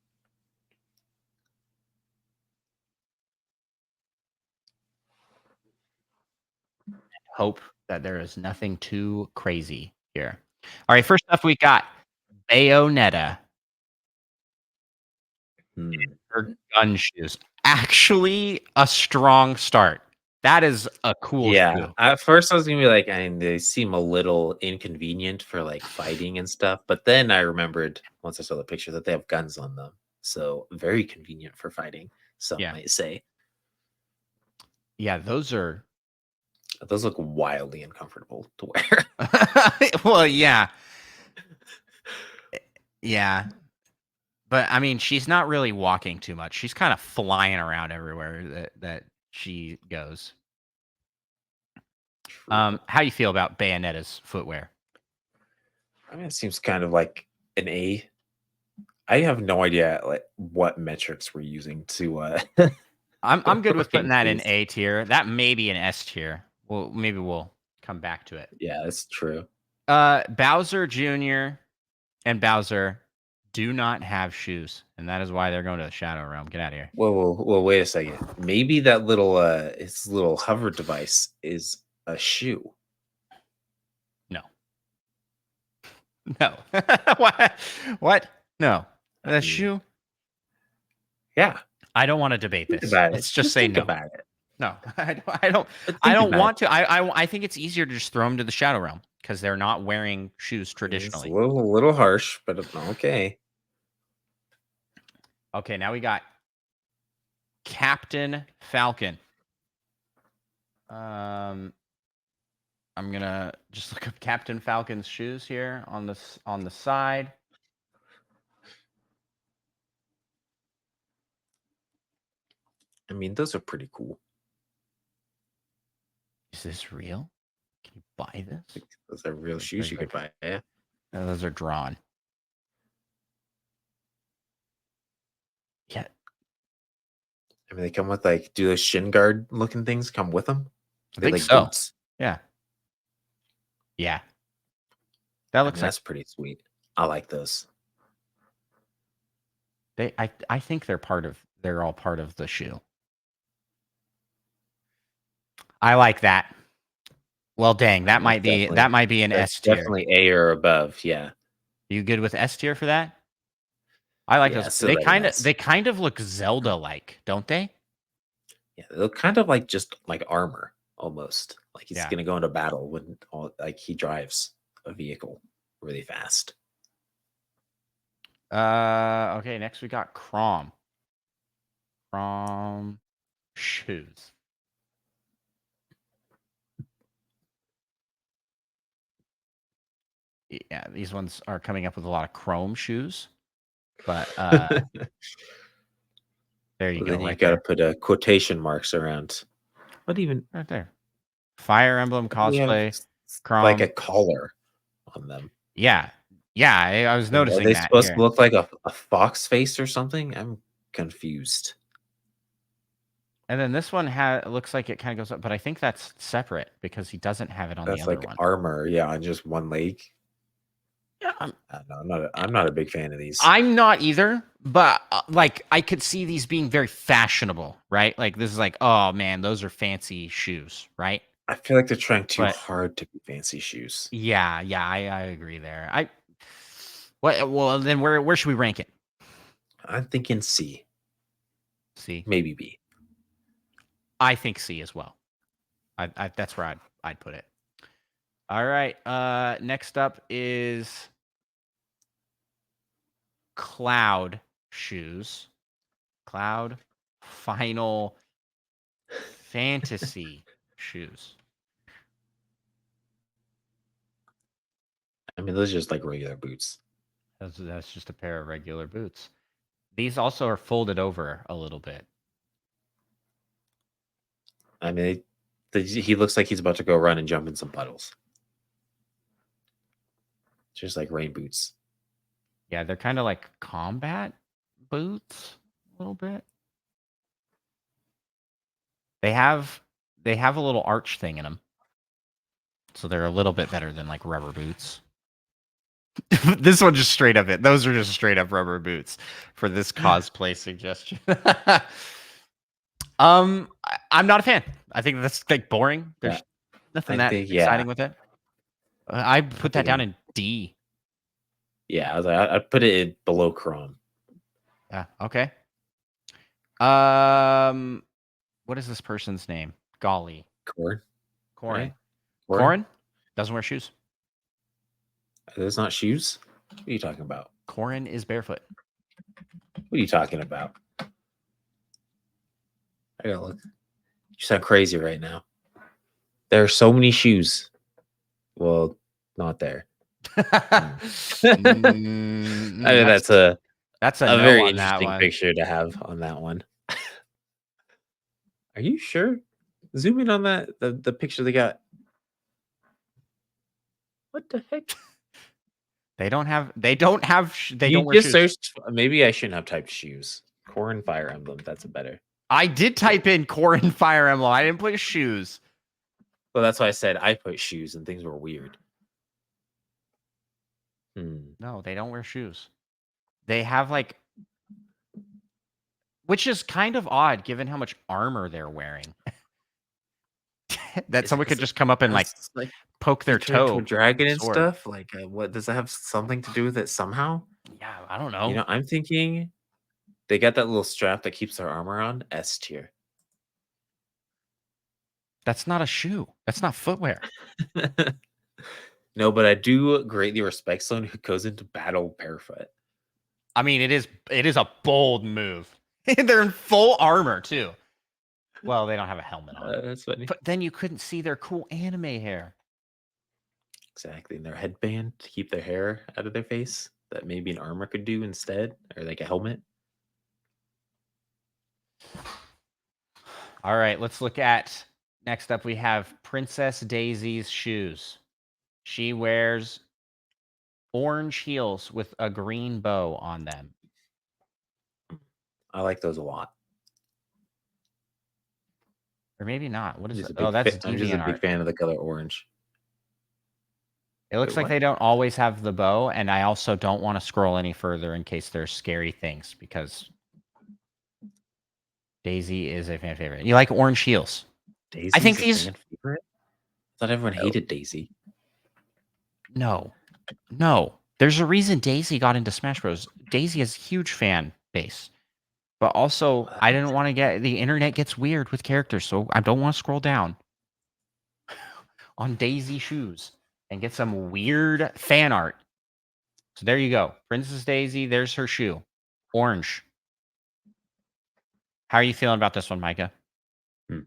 Hope that there is nothing too crazy here. All right, first up we got Bayonetta. Her gun shoes. Actually, a strong start. That is a cool Yeah. shoe. At first, I was gonna be like, and they seem a little inconvenient for like fighting and stuff. But then I remembered once I saw the picture that they have guns on them, so very convenient for fighting. Some Yeah. might say Yeah, those are those look wildly uncomfortable to wear. well, yeah. Yeah. But I mean, she's not really walking too much. She's kind of flying around everywhere that she goes. How you feel about Bayonetta's footwear? I mean, it seems kind of like an A. I have no idea like what metrics we're using to I'm good with putting rank that in these. A tier. That may be an S tier. Well, maybe we'll come back to it. Yeah, that's true. Bowser Jr. and Bowser do not have shoes, and that is why they're going to the Shadow Realm. Get out of here. Whoa, wait a second. Maybe that little his little hover device is a shoe. No. No. What? What? No. I A mean, shoe? yeah. I don't want to debate Think this. about it. Let's just Just say think no. about it. No, I don't. I don't. But I think don't about it. want to. I think it's easier to just throw them to the shadow realm because they're not wearing shoes It's a traditionally. little harsh, but okay. Okay, now we got Captain Falcon. I'm gonna just look up Captain Falcon's shoes here on the side. I mean, those are pretty cool. Is this real? Can you buy this? Those are real shoes you could buy. Yeah. No, those are drawn. Yeah, I mean, they come with like, do those shin guard looking things come with them? I They think like so. boots. Yeah. Yeah. That I looks mean, like that's pretty sweet. I like those. I think they're all part of the shoe. I like that. Well, dang, I that mean, might be an that's S tier. definitely A or above. Yeah. You good with S tier for that? I like Yeah. those. Still like an S. They kind of look Zelda like, don't they? Yeah, they look kind of like just like armor almost. Like he's Yeah. gonna go into battle when like he drives a vehicle really fast. Okay, next we got Crom. Crom shoes. Yeah, these ones are coming up with a lot of chrome shoes. But there you Well, go, then you right got to there. put quotation marks around. What even? Right there. Fire Emblem What do we have cosplay. like a Crom. collar on them? Yeah. Yeah, I was Like, are noticing they that supposed to here. look like a fox face or something? I'm confused. And then this one looks like it kind of goes up, but I think that's separate because he doesn't have it on the That's other like one. armor, yeah, on just one leg. Yeah, I don't know, I'm not a big fan of these. I'm not either, but like I could see these being very fashionable, right? Like this is like, oh man, those are fancy shoes, right? I feel like they're trying too But hard to be fancy shoes. yeah, I agree there. Well then where should we rank it? I'm thinking C, C. maybe B. I think C as well. I that's where I'd put it. All right. Next up is Cloud shoes. Cloud Final Fantasy shoes. I mean, those are just like regular boots. That's just a pair of regular boots. These also are folded over a little bit. I mean, he looks like he's about to go run and jump in some puddles. Just like rain boots. Yeah, they're kind of like combat boots a little bit. They have a little arch thing in them. So they're a little bit better than like rubber boots. This one just straight up it. Those are just straight up rubber boots for this cosplay suggestion. I'm not a fan. I think that's like boring. There's nothing that exciting with it. I put that down in D. Yeah, I was like, I'd put it below Chrome. Yeah. Okay. What is this person's name? Golly. Corin. Right? Corin? Corin doesn't wear shoes. Those not shoes? What are you talking about? Corin is barefoot. What are you talking about? I gotta look. You sound crazy right now. There are so many shoes. Well, not there. I mean, that's a no very on interesting picture to have on that one. Are you sure? Zoom in on that the picture they got. What the heck? They don't wear just shoes. Searched. Maybe I shouldn't have typed shoes. Corin Fire Emblem. That's a better. I did type in Corin Fire Emblem. I didn't put shoes. Well, that's why I said I put shoes and things were weird. No, they don't wear shoes. They have like, which is kind of odd given how much armor they're wearing. that someone could Is it just come up and like because, like, poke he their turned into toe a with dragon a and sword. stuff? Like, what does that have something to do with it somehow? Yeah, I don't know. I'm thinking they got that little strap that keeps their armor on, S tier. That's not a shoe. That's not footwear. No, but I do greatly respect someone who goes into battle barefoot. I mean, it is a bold move. They're in full armor too. Well, they don't have a helmet on. That's funny. But then you couldn't see their cool anime hair. Exactly, and their headband to keep their hair out of their face that maybe an armor could do instead, or like a helmet. All right, let's look at next up we have Princess Daisy's shoes. She wears orange heels with a green bow on them. I like those a lot. Or maybe not. What I'm is just it? a Oh, big that's I'm just a big DeviantArt. fan of the color orange. It Wait, looks like what? they don't always have the bow, and I also don't want to scroll any further in case there's scary things because Daisy is a fan favorite. You like orange heels? I think Daisy's a these fan favorite? I thought everyone hated Daisy. no. No. There's a reason Daisy got into Smash Bros. Daisy has a huge fan base. But also, What? I didn't want to get the internet gets weird with characters, so I don't want to scroll down on Daisy shoes and get some weird fan art. So there you go. Princess Daisy, there's her shoe. Orange. How are you feeling about this one, Micah? Hmm.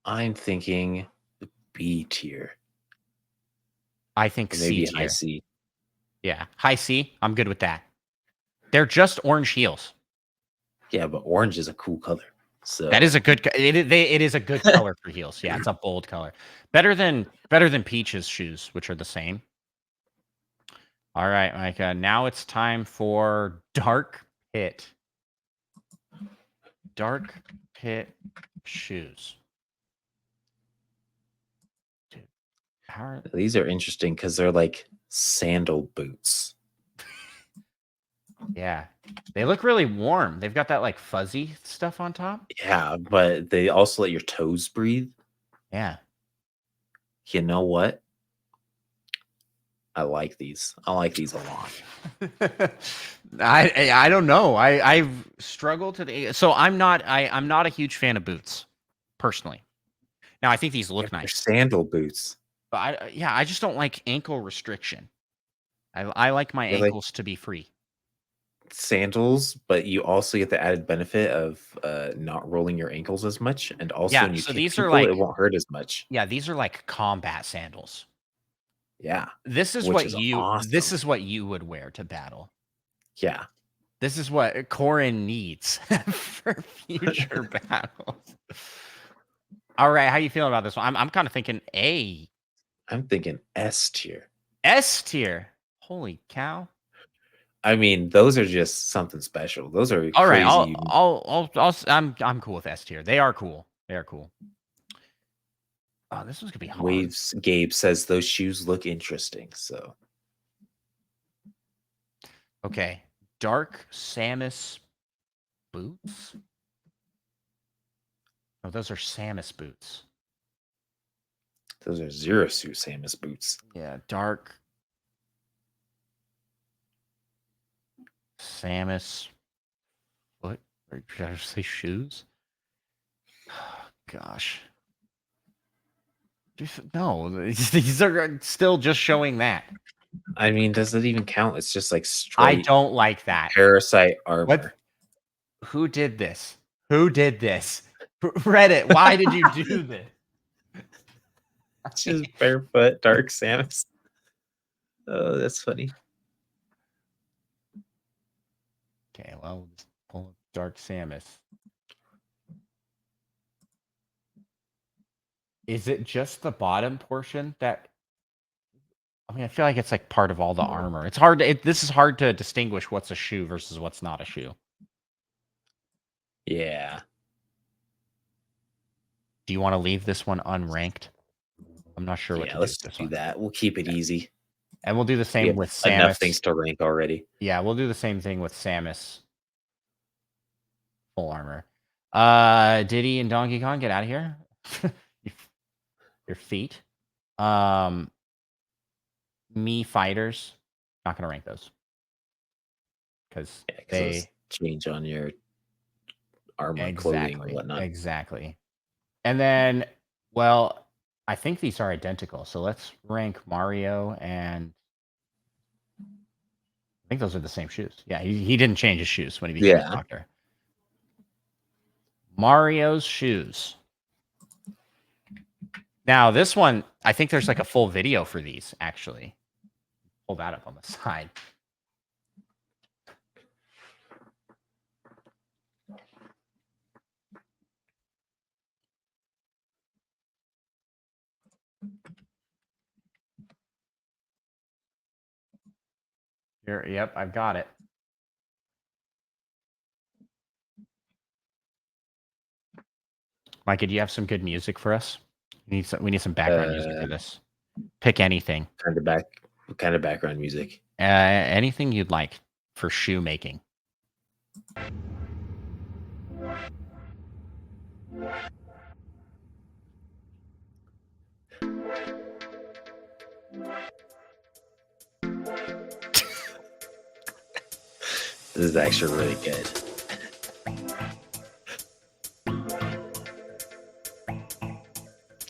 I'm thinking B tier, I think or C maybe high tier. C. Yeah. High C. I'm good with that. They're just orange heels. Yeah, but orange is a cool color. So That is a good it is a good color for heels. Yeah, it's a bold color. Better than Peach's shoes, which are the same. All right, Micah. Now it's time for Dark Pit. Dark Pit shoes. Dude, these are interesting because they're like sandal boots. yeah. They look really warm. They've got that like fuzzy stuff on top. Yeah, but they also let your toes breathe. Yeah. You know what? I like these. I like these a lot. I don't know. I've struggled so I'm not a huge fan of boots personally. Now I think these Yeah, look they're nice. sandal boots. But I just don't like ankle restriction. I like my They're like ankles to be free. sandals, but you also get the added benefit of not rolling your ankles as much, and also Yeah, when you so kick these are people, like it won't hurt as much. these are like combat sandals. Yeah, This is which what is this awesome. is what you would wear to battle. Yeah. This is what Corin needs for future battles. All right, how you feeling about this one? I'm kind of thinking A. I'm thinking S tier. S tier. Holy cow. I mean, those are just something special. Those are All right, crazy. I'm cool with S tier. They are cool. They are cool. Oh, this one's gonna be hard. Waves Gabe says those shoes look interesting. So Okay, dark Samus boots. Oh, those are Samus boots. those are Zero Suit Samus boots. Yeah, dark Samus foot. Or should I say shoes? Gosh. No, these are still just showing that. I mean, does it even count? It's just like I straight don't like that. parasite armor. What? Who did this? Who did this? Reddit, why did you do this? It's just barefoot Dark Samus. Oh, that's funny. Okay, well, we'll just pull up Dark Samus. Is it just the bottom portion that? I mean, I feel like it's like part of all the armor. It's hard to. This is hard to distinguish what's a shoe versus what's not a shoe. Yeah. Do you want to leave this one unranked? I'm not sure what Yeah, to do let's with this do one. that. We'll keep it easy. And we'll do the We same have with enough Samus. things to rank already. Yeah, we'll do the same thing with Samus. Full armor. Diddy and Donkey Kong, get out of here. You your feet. Me fighters, not gonna rank those because Yeah, because those they change on your armor, clothing, or exactly, whatnot. exactly. And then, well, I think these are identical. So let's rank Mario, and I think those are the same shoes. Yeah, he didn't change his shoes when he became a Yeah. doctor. Mario's shoes. Now, this one, I think there's like a full video for these, actually. Pull that up on the side. Here, yep, I've got it. Micah, do you have some good music for us? We need some background music for this. Pick anything. What kind of background music? Anything you'd like for shoe making. This is actually really good.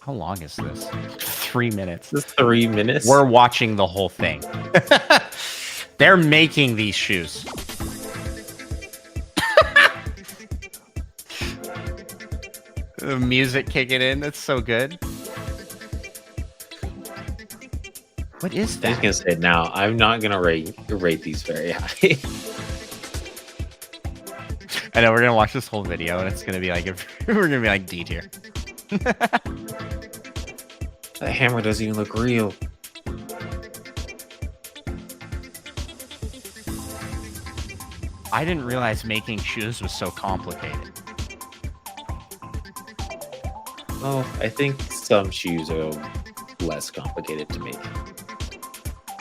How long is this? 3 minutes. This is 3 minutes. We're watching the whole thing. They're making these shoes. The music kicking in. That's so good. What is I that? was gonna say now, I'm not gonna rate these very high. I know we're gonna watch this whole video, and it's gonna be like we're gonna be like D tier. That hammer doesn't even look real. I didn't realize making shoes was so complicated. Oh, I think some shoes are less complicated to make.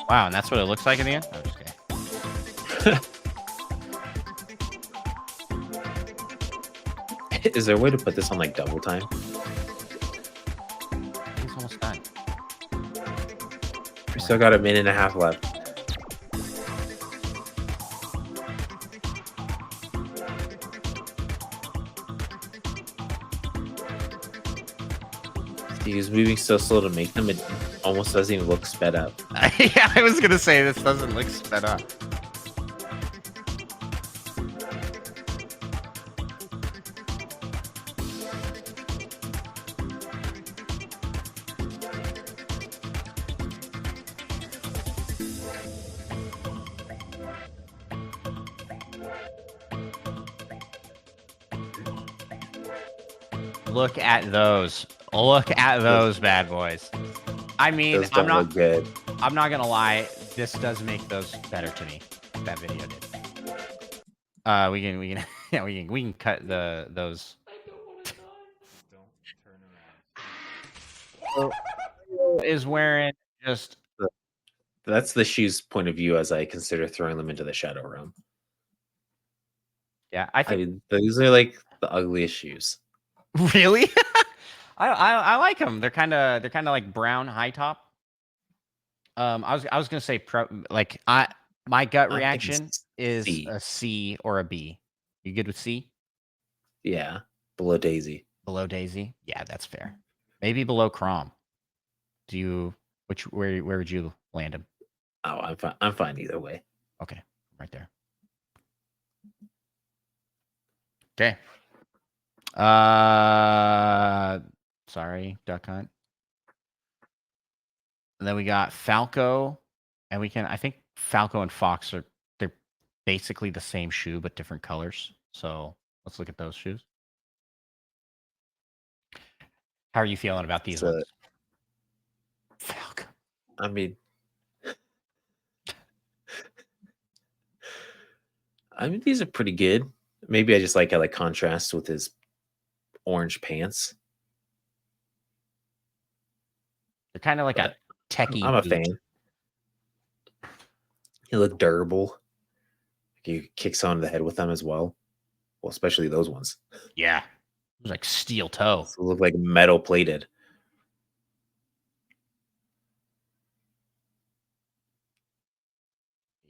Wow, and that's what it looks like in the end? I'm just kidding. Is there a way to put this on like double time? He's almost done. We still got a minute and a half left. He was moving so slow to make them, it almost doesn't even look sped up. Yeah, I was gonna say this doesn't look sped up. Look at those. Look at those bad boys. I mean, Those don't look good. I'm not gonna lie. This does make those better to me. That video did. We can yeah, we can cut those. I don't want to die. Don't turn around. Is wearing just That's the shoe's point of view as I consider throwing them into the shadow realm. yeah. I I think mean, these are like the ugliest shoes. really. I like them. They're kind of like brown high top. I was gonna say my gut I'm thinking reaction is C. a C or a B. You good with C? Yeah, below Daisy. Below Daisy? Yeah, that's fair. Maybe below Crom. Do you where would you land him? Oh, I'm fine either way. Okay, right there. Okay. Sorry, Duck Hunt. And then we got Falco, and I think Falco and Fox they're basically the same shoe but different colors. So let's look at those shoes. How are you feeling about these So, ones? Falco. I mean, these are pretty good. Maybe I just like how they contrast with his orange pants. They're kind of like a techie. I'm a boot. fan. He look durable. You kick someone in the head with them as well. Well, especially those ones. Yeah. It was like steel toe. They look like metal plated.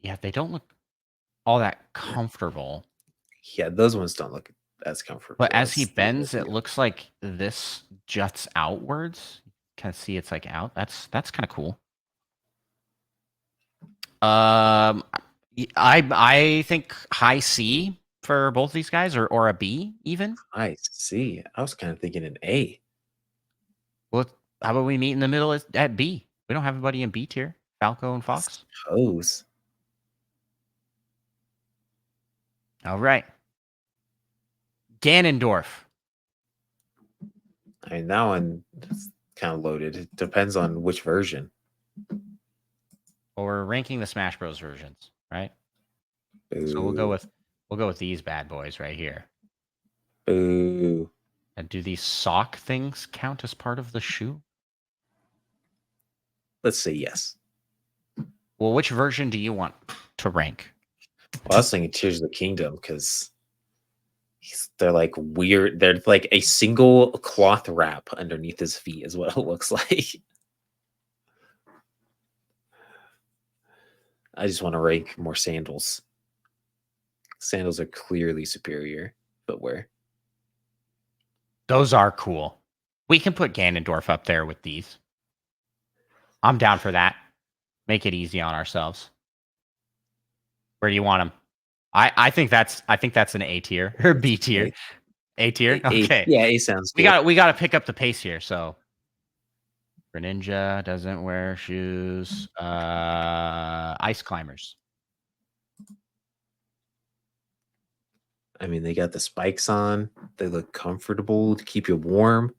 Yeah, they don't look all that comfortable. Yeah, those ones don't look as comfortable. But as he the bends, it Olympia. looks like this juts outwards. Kind of see it's like out. That's kind of cool. I think high C for both these guys, or a B even. I see. I was kind of thinking an A. Well, how about we meet in the middle at B? We don't have anybody in B tier. Falco and Fox. Suppose. All right. Ganondorf. I mean, that one is kind of loaded. It depends on which version. Well, we're ranking the Smash Bros versions, right? So Boo. we'll go with these bad boys right here. Boo. And do these sock things count as part of the shoe? Let's say yes. Well, which version do you want to rank? Well, I was thinking Tears of the Kingdom because they're like weird. They're like a single cloth wrap underneath his feet, is what it looks like. I just want to rank more sandals. Sandals are clearly superior footwear. Those are cool. We can put Ganondorf up there with these. I'm down for that. Make it easy on ourselves. Where do you want them? I think that's an A tier or B tier. A tier. Okay. Yeah, A sounds good. We got to pick up the pace here. So Greninja doesn't wear shoes. Ice climbers. I mean, they got the spikes on. They look comfortable to keep you warm,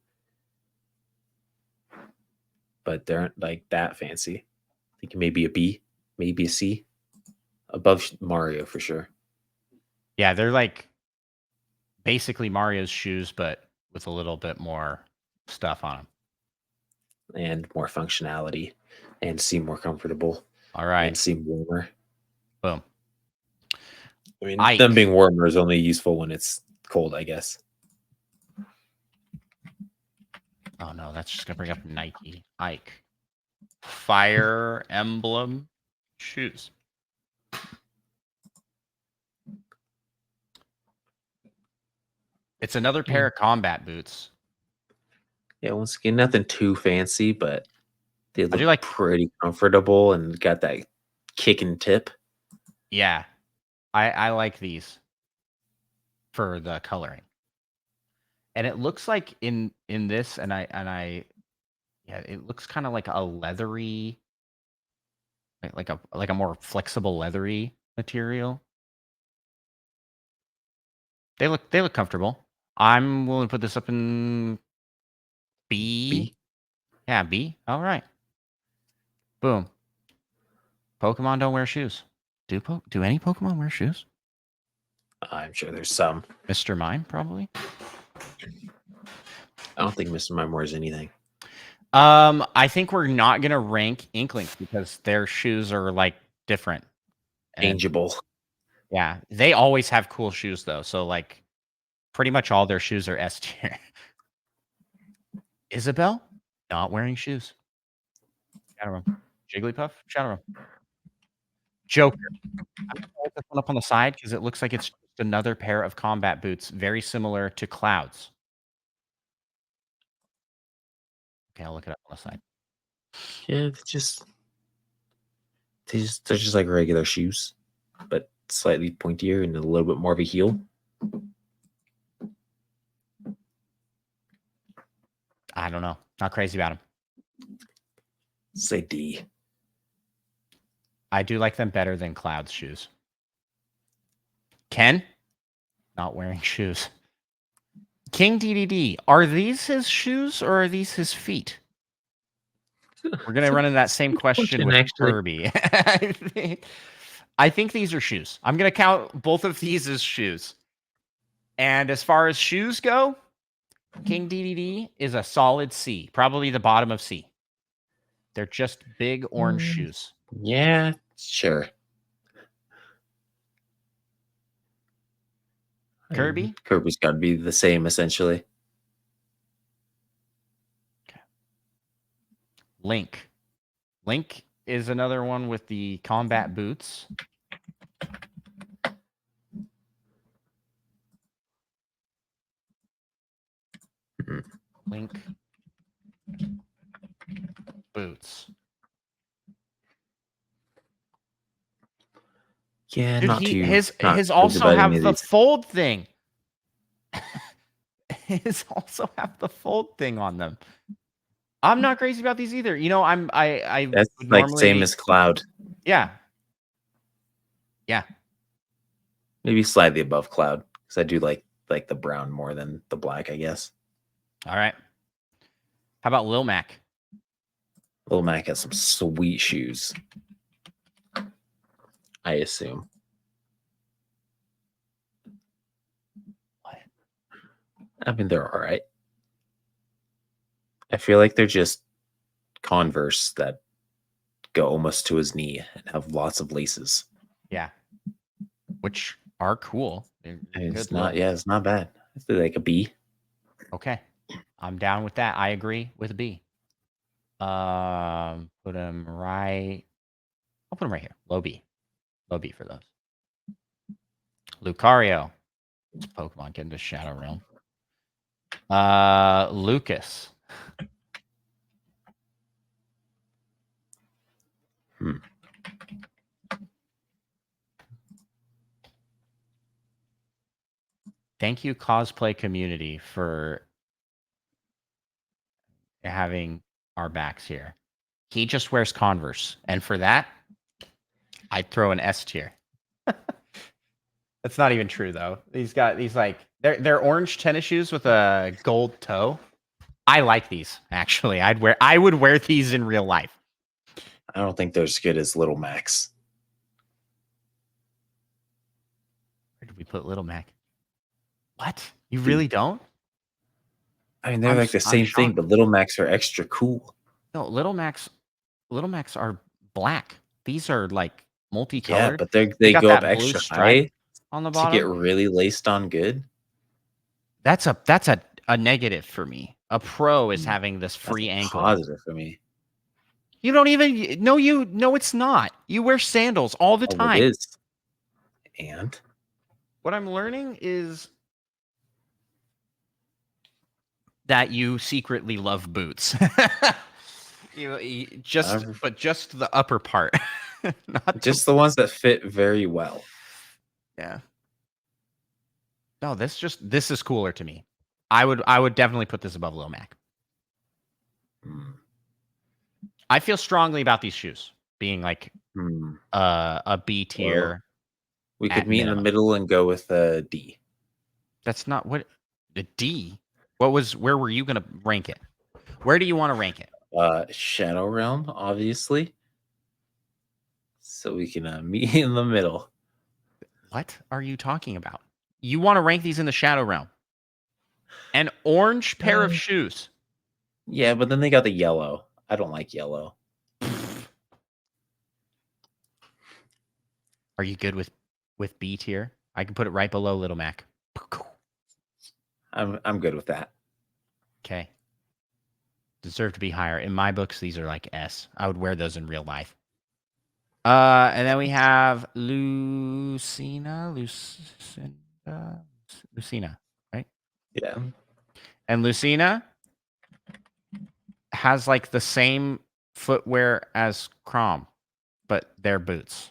but they aren't like that fancy. I think maybe a B, maybe a C, above Mario for sure. Yeah, they're like basically Mario's shoes, but with a little bit more stuff on them. And more functionality, and seem more comfortable. All right. And seem warmer. Boom. I mean, them being warmer is only useful when it's cold, I guess. Oh no, that's just gonna bring up Nike. Ike. Fire Emblem shoes. It's another pair of combat boots. Yeah, once again, nothing too fancy, but they look like pretty comfortable and got that kicking tip. Yeah, I like these for the coloring, and it looks like in this, and I yeah, it looks kind of like a leathery, like a more flexible leathery material. They look comfortable. I'm willing to put this up in B. Yeah, B. All right. Boom. Pokemon don't wear shoes. Do any Pokemon wear shoes? I'm sure there's some. Mr. Mime, probably. I don't think Mr. Mime wears anything. I think we're not gonna rank Inklings because their shoes are like different. Changeable. Yeah, they always have cool shoes though. So like, pretty much all their shoes are S tier. Isabelle, not wearing shoes. Shadowrun. Jigglypuff, Shadowrun. Joker. I'm gonna put this one up on the side because it looks like it's just another pair of combat boots, very similar to Cloud's. Okay, I'll look it up on the side. Yeah, they're just like regular shoes, but slightly pointier and a little bit more of a heel. I don't know. Not crazy about them. Say D. I do like them better than Cloud's shoes. Ken, not wearing shoes. King DDD, are these his shoes or are these his feet? We're gonna run into that same question with Kirby. I think these are shoes. I'm gonna count both of these as shoes. And as far as shoes go, King DDD is a solid C, probably the bottom of C. They're just big orange shoes. Yeah, sure. Kirby? Kirby's got to be the same, essentially. Okay. Link. Link is another one with the combat boots. Link boots. Yeah, Dude, not too. his Not crazy also about any have of the these. fold thing. His also have the fold thing on them. I'm not crazy about these either. You know, I That's would like normally same as Cloud. yeah. Yeah. Maybe slightly above Cloud because I do like the brown more than the black, I guess. All right. How about Lil Mac? Lil Mac has some sweet shoes. I assume. What? I mean, they're all right. I feel like they're just Converse that go almost to his knee and have lots of laces. Yeah. Which are cool. They're It's good not. little- Yeah, it's not bad. It's like a B. Okay. I'm down with that. I agree with a B. Put him right. I'll put him right here. Low B. Low B for those. Lucario. It's Pokemon. Get into Shadow Realm. Lucas. Thank you, cosplay community, for having our backs here. He just wears Converse, and for that, I'd throw an S tier. That's not even true though. He's got these like they're orange tennis shoes with a gold toe. I like these actually. I would wear these in real life. I don't think they're as good as Little Max. Where did we put Little Mac? What? You really don't? I mean, they're I'm like the s- I'm same thing, shocked. but Little Max are extra cool. No, Little Macs are black. These are like Yeah, multicolored. but They they got go up that blue extra stripe high on the to get bottom. really laced on good. That's a negative for me. A pro is having this That's free a ankle. positive for me. You don't even no, it's not. You wear sandals all the Oh, time. it is. And What I'm learning is that you secretly love boots. But just the upper part. Not just the ones that fit very well. yeah. No, this is cooler to me. I would definitely put this above Lil Mac. I feel strongly about these shoes being like a B tier. Well, we could at meet in minimum. the middle and go with a D. That's not what the D. Where were you gonna rank it? Where do you want to rank it? Shadow Realm, obviously. So we can meet in the middle. What are you talking about? You want to rank these in the Shadow Realm? An orange pair of shoes. Yeah, but then they got the yellow. I don't like yellow. Are you good with B tier? I can put it right below Little Mac. I'm good with that. Okay. Deserve to be higher. In my books, these are like S. I would wear those in real life. And then we have Lucina, right? Yeah. And Lucina has like the same footwear as Crom, but they're boots.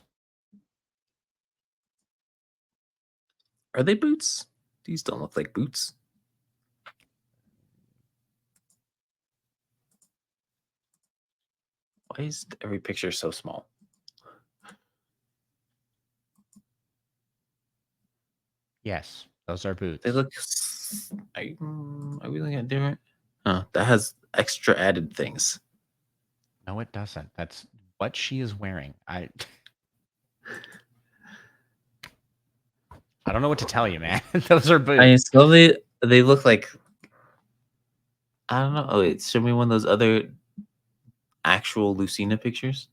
Are they boots? These don't look like boots. Why is every picture so small? Yes, those are boots. They look. Are we looking at different? That has extra added things. No, it doesn't. That's what she is wearing. I don't know what to tell you, man. Those are boots. I mean, slowly they look like. I don't know. Oh, wait, show me one of those other actual Lucina pictures.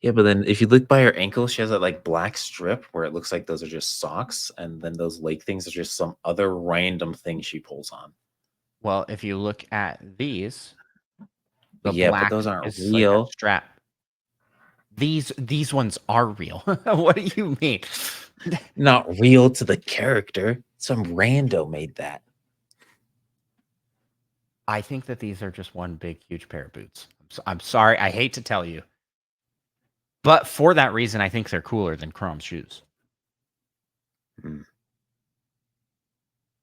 Yeah, but then if you look by her ankle, she has that like black strip where it looks like those are just socks, and then those leg things are just some other random thing she pulls on. Well, if you look at these, the Yeah, black but those aren't is like a real. strap. These ones are real. What do you mean? Not real to the character. Some rando made that. I think that these are just one big, huge pair of boots. I'm sorry. I hate to tell you. But for that reason, I think they're cooler than Chrome's shoes. Hmm.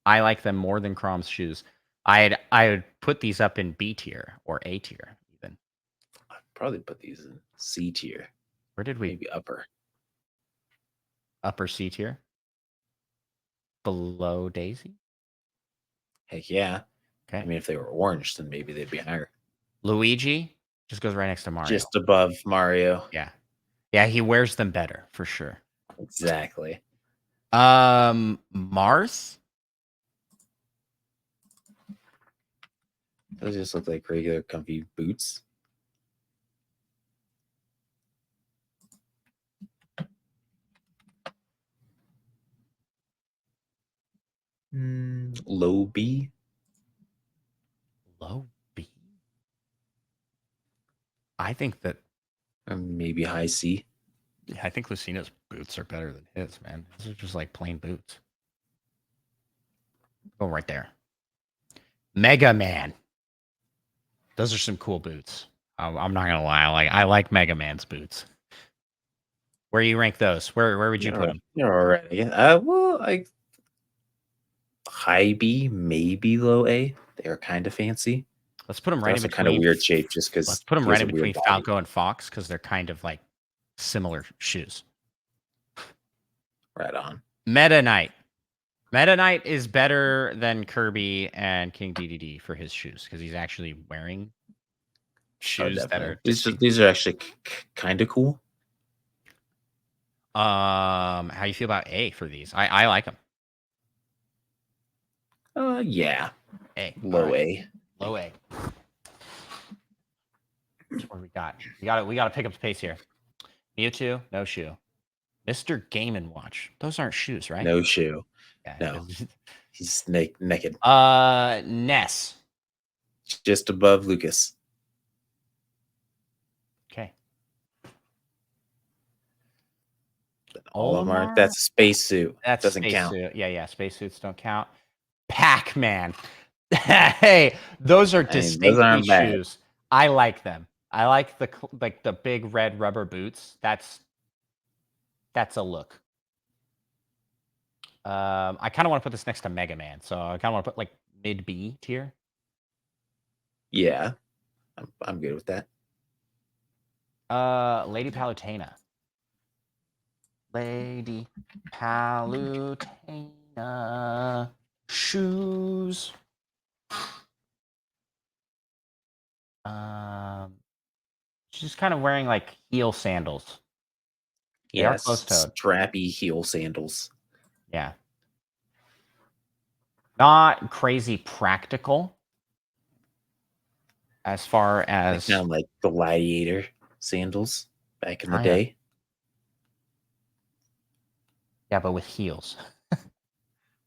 I like them more than Chrome's shoes. I would put these up in B tier or A tier even. I'd probably put these in C tier. Where did we? Maybe upper. Upper C tier? Below Daisy? Heck yeah. Okay. I mean, if they were orange, then maybe they'd be higher. Luigi just goes right next to Mario. Just above Mario. Yeah. Yeah, he wears them better for sure. Exactly. Marth? Those just look like regular comfy boots. Low B. Low B? I think that Maybe high C. yeah, I think Lucina's boots are better than his, man. These are just like plain boots. Go right there. Mega Man. Those are some cool boots. I'm not gonna lie. I like Mega Man's boots. Where you rank those? Where would you put them? You're all right. Well, high B, maybe low A. They are kind of fancy. Let's put them They're right in also between. kind of weird shape, just because Let's put them right in between Falco and Fox because they're kind of like similar shoes. Right on. Meta Knight. Meta Knight is better than Kirby and King DDD for his shoes because he's actually wearing shoes that are these are actually kind of cool. How you feel about A for these? I like them. Yeah. A. Low right. A. Low A. What we got? We got to pick up the pace here. Mewtwo, no shoe. Mr. Game & Watch. Those aren't shoes, right? No shoe. Yeah, No. He's naked. Ness. Just above Lucas. Okay. All of them are. That's a spacesuit. That doesn't count. Yeah. Spacesuits don't count. Pac-Man. Hey, those are distinctly shoes. I like them. I like the big red rubber boots. That's a look. I kind of want to put this next to Mega Man, so I kind of want to put like mid B tier. Yeah, I'm good with that. Lady Palutena. Lady Palutena shoes. She's kind of wearing like heel sandals. They are closed-toed. Strappy heel sandals. Yeah. Not crazy practical as far as sound like gladiator sandals back in the day. Yeah, but with heels.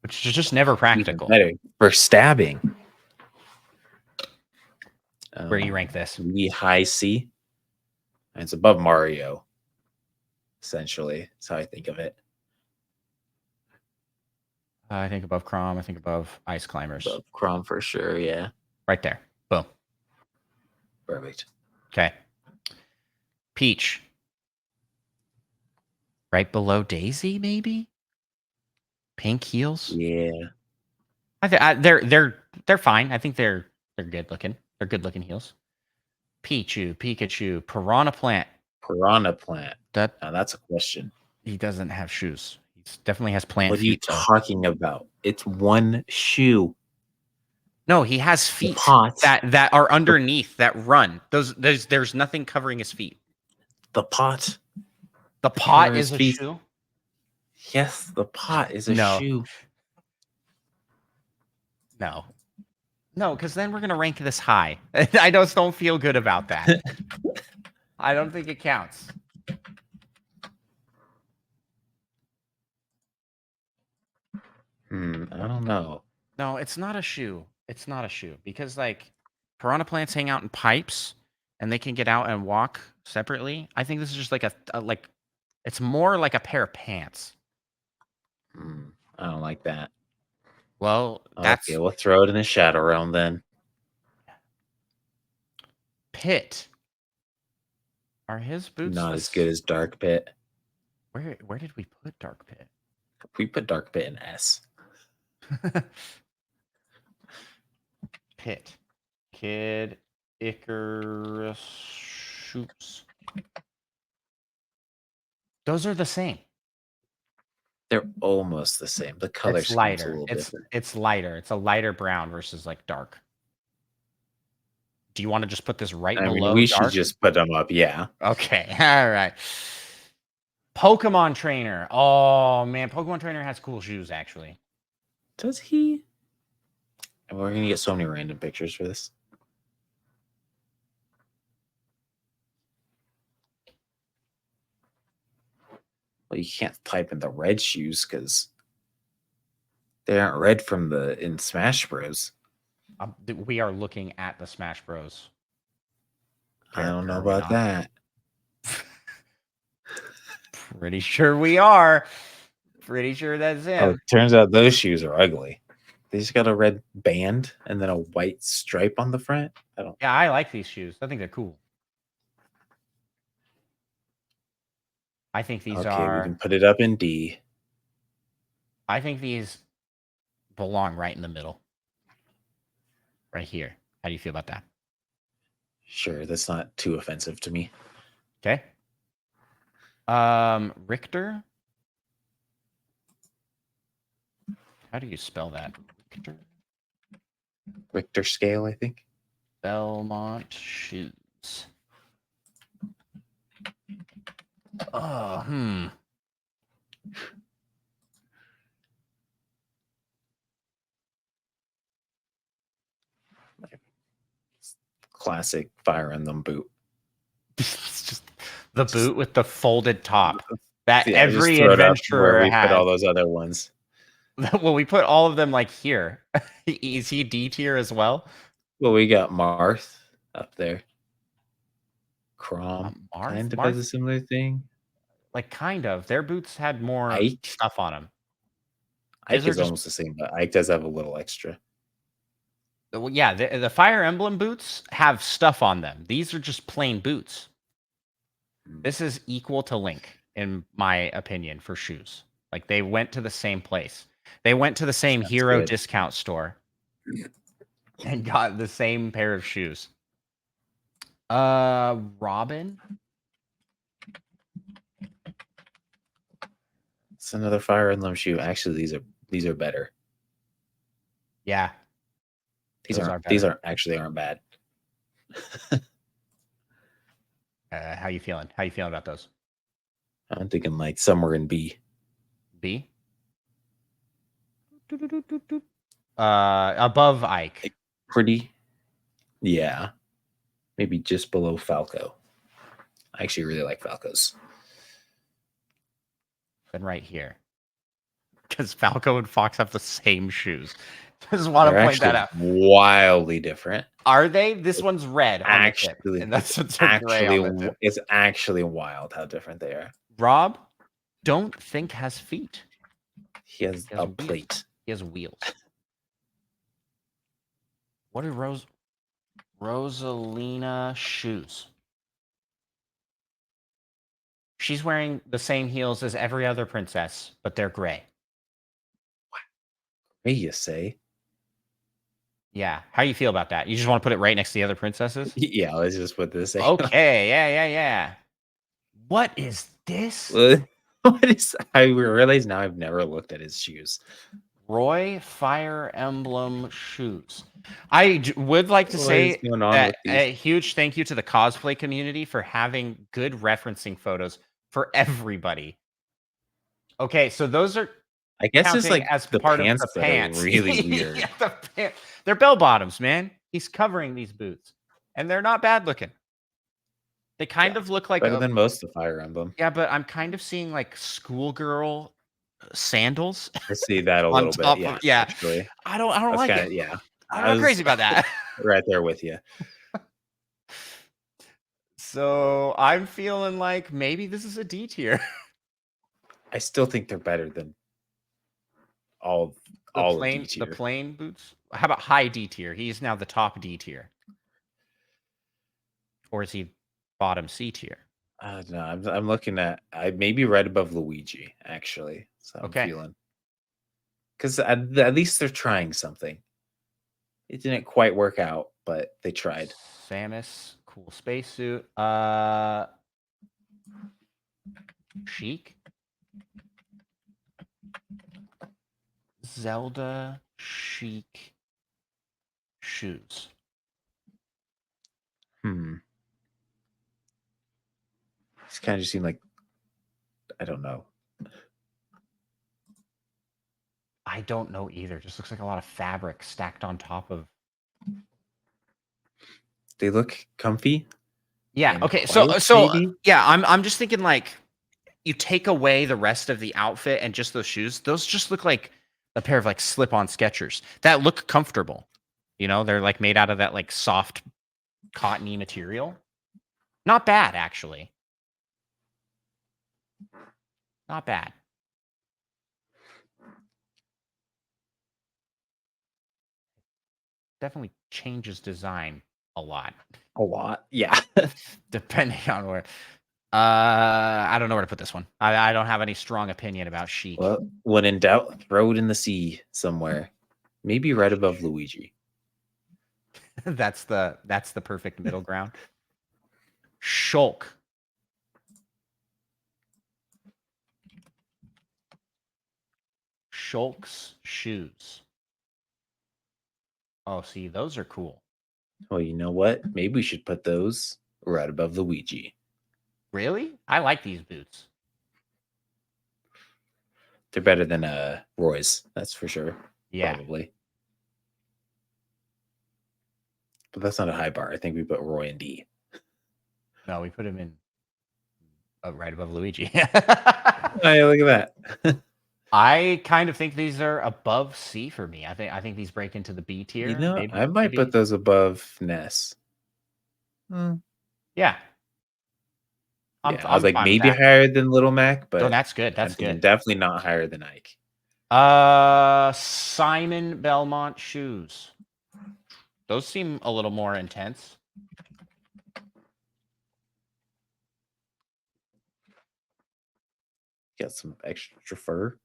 Which is just never practical. Even better for stabbing. Where do you rank this? Maybe high C. And it's above Mario. Essentially, that's how I think of it. I think above Crom. I think above Ice Climbers. Above Crom for sure, yeah. Right there. Boom. Perfect. Okay. Peach. Right below Daisy, maybe? Pink heels? Yeah. They're fine. I think they're good looking. They're good looking heels. Pikachu, Piranha Plant. Now that's a question. He doesn't have shoes. He definitely has plant feet. What are you talking about? It's one shoe. No, he has feet that are underneath that run. There's nothing covering his feet. The pot. The pot is a shoe? Yes, the pot is a shoe. No, because then we're going to rank this high. I just don't feel good about that. I don't think it counts. I don't know. No, it's not a shoe. It's not a shoe because like piranha plants hang out in pipes and they can get out and walk separately. I think this is just like it's more like a pair of pants. I don't like that. Well, that's Okay, we'll throw it in the shadow realm then. Pit. Are his boots Not as good as Dark Pit. Where did we put Dark Pit? We put Dark Pit in S. Pit. Kid Icarus shoots. Those are the same. They're almost the same. The color It's scheme's a lighter. little different. It's lighter. It's a lighter brown versus like dark. Do you want to just put this right I mean, below we should dark? just put them up. Yeah. Okay. All right. Pokemon Trainer. Oh man, Pokemon Trainer has cool shoes actually. Does he? And we're gonna get so many random pictures for this. Well, you can't type in the red shoes because they aren't red from the in Smash Bros. We are looking at the Smash Bros. I don't know Are we about not? that. Pretty sure we are. Pretty sure that's Oh, him. turns out those shoes are ugly. They just got a red band and then a white stripe on the front. Yeah, I like these shoes. I think they're cool. I think these Okay, we can are. put it up in D. I think these belong right in the middle. Right here. How do you feel about that? Sure, that's not too offensive to me. Okay. Richter. How do you spell that? Richter. Richter scale, I think. Belmont shoes. Oh, Classic Fire Emblem boot. It's just the boot with the folded top that Yeah, just every throw it up where adventurer we put has. all those other ones. Well, we put all of them like here. Is he D tier as well? Well, we got Marth up there. Crom kind of has a Marth? similar thing. Like kind of. Their boots had more Ike? stuff on them. Ike is almost the same, but Ike does have a little extra. Well, yeah, the Fire Emblem boots have stuff on them. These are just plain boots. This is equal to Link, in my opinion, for shoes. Like they went to the same place. They went to the same Sounds hero good. discount store and got the same pair of shoes. Robin. It's another Fire Emblem shoe. Actually, these are better. Yeah. These aren't bad. How you feeling? How you feeling about those? I'm thinking like somewhere in B. B. Above Ike. Pretty. Yeah. Maybe just below Falco. I actually really like Falcos. Then right here. Because Falco and Fox have the same shoes. Just want to point that out. Wildly different. Are they? This one's red on the tip, Actually, and that's what's gray on the tip. it's actually wild how different they are. Rob, don't think has feet. He has a plate. He has wheels. What are Rosalina shoes? She's wearing the same heels as every other princess, but they're gray. Hey, you say? Yeah. How do you feel about that? You just want to put it right next to the other princesses? Yeah, let's just put this. Okay. Yeah. What is this? What is? I realize now I've never looked at his shoes. Roy Fire Emblem shoes. I would like to say a huge thank you to the cosplay community for having good referencing photos for everybody. Okay, so those are I guess it's like as the part pants of the that pants. are really weird. Yeah, they're bell bottoms, man. He's covering these boots, and they're not bad looking. They kind of look like better than most of Fire Emblem. Yeah, but I'm kind of seeing like schoolgirl sandals. I see that a little bit. Yeah. Actually. I don't like it. Yeah. I'm not crazy about that. Right there with you. So I'm feeling like maybe this is a D tier. I still think they're better than all all of D the tier. plain boots. How about high D tier? He's now the top D tier, or is he bottom C tier? No, I'm looking at maybe right above Luigi actually. So I'm Okay. feeling because at least they're trying something. It didn't quite work out, but they tried. Samus, cool spacesuit. Chic. Zelda chic shoes. It's kind of just seemed like I don't know. I don't know either. Just looks like a lot of fabric stacked on top of. They look comfy. Yeah. and Okay. quiet, So maybe? yeah, I'm just thinking like you take away the rest of the outfit and just those shoes. Those just look like a pair of like slip-on Skechers that look comfortable. You know, they're like made out of that like soft cottony material. Not bad, actually. Not bad. Definitely changes design a lot. A lot, yeah. Depending on where. I don't know where to put this one. I don't have any strong opinion about chic. Well, when in doubt, throw it in the sea somewhere. Maybe right above Luigi. that's the perfect middle ground. Shulk. Shulk's shoes. Oh, see, those are cool. Well, you know what? Maybe we should put those right above Luigi. Really? I like these boots. They're better than Roy's, that's for sure. Yeah. Probably. But that's not a high bar. I think we put Roy in D. No, we put him in right above Luigi. Oh, yeah, look at that. I kind of think these are above C for me. I think these break into the B tier. You know, maybe, I might put those above Ness. Yeah. Yeah, I was I'm like fine with maybe that. higher than Little Mac, but No, that's good. That's I'm thinking good. definitely not higher than Ike. Simon Belmont shoes. Those seem a little more intense. Got some extra fur.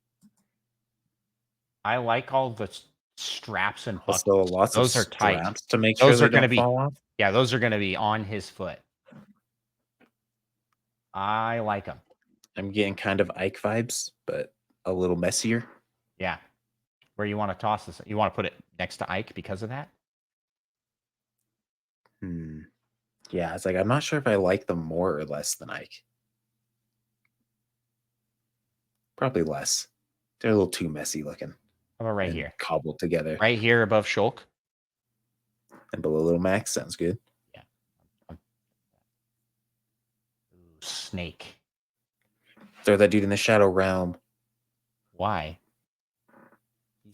I like all the straps and buckles. Also, lots Those of are tight. straps to make Those sure are they gonna don't be fall off. Yeah, those are gonna be on his foot. I like them. I'm getting kind of Ike vibes, but a little messier. Yeah. Where you want to toss this? You want to put it next to Ike because of that? Yeah, it's like I'm not sure if I like them more or less than Ike. Probably less. They're a little too messy looking. How about right and here? Cobbled together. Right here above Shulk. And below Little Max sounds good. Yeah. Ooh, Snake. Throw that dude in the Shadow Realm. Why?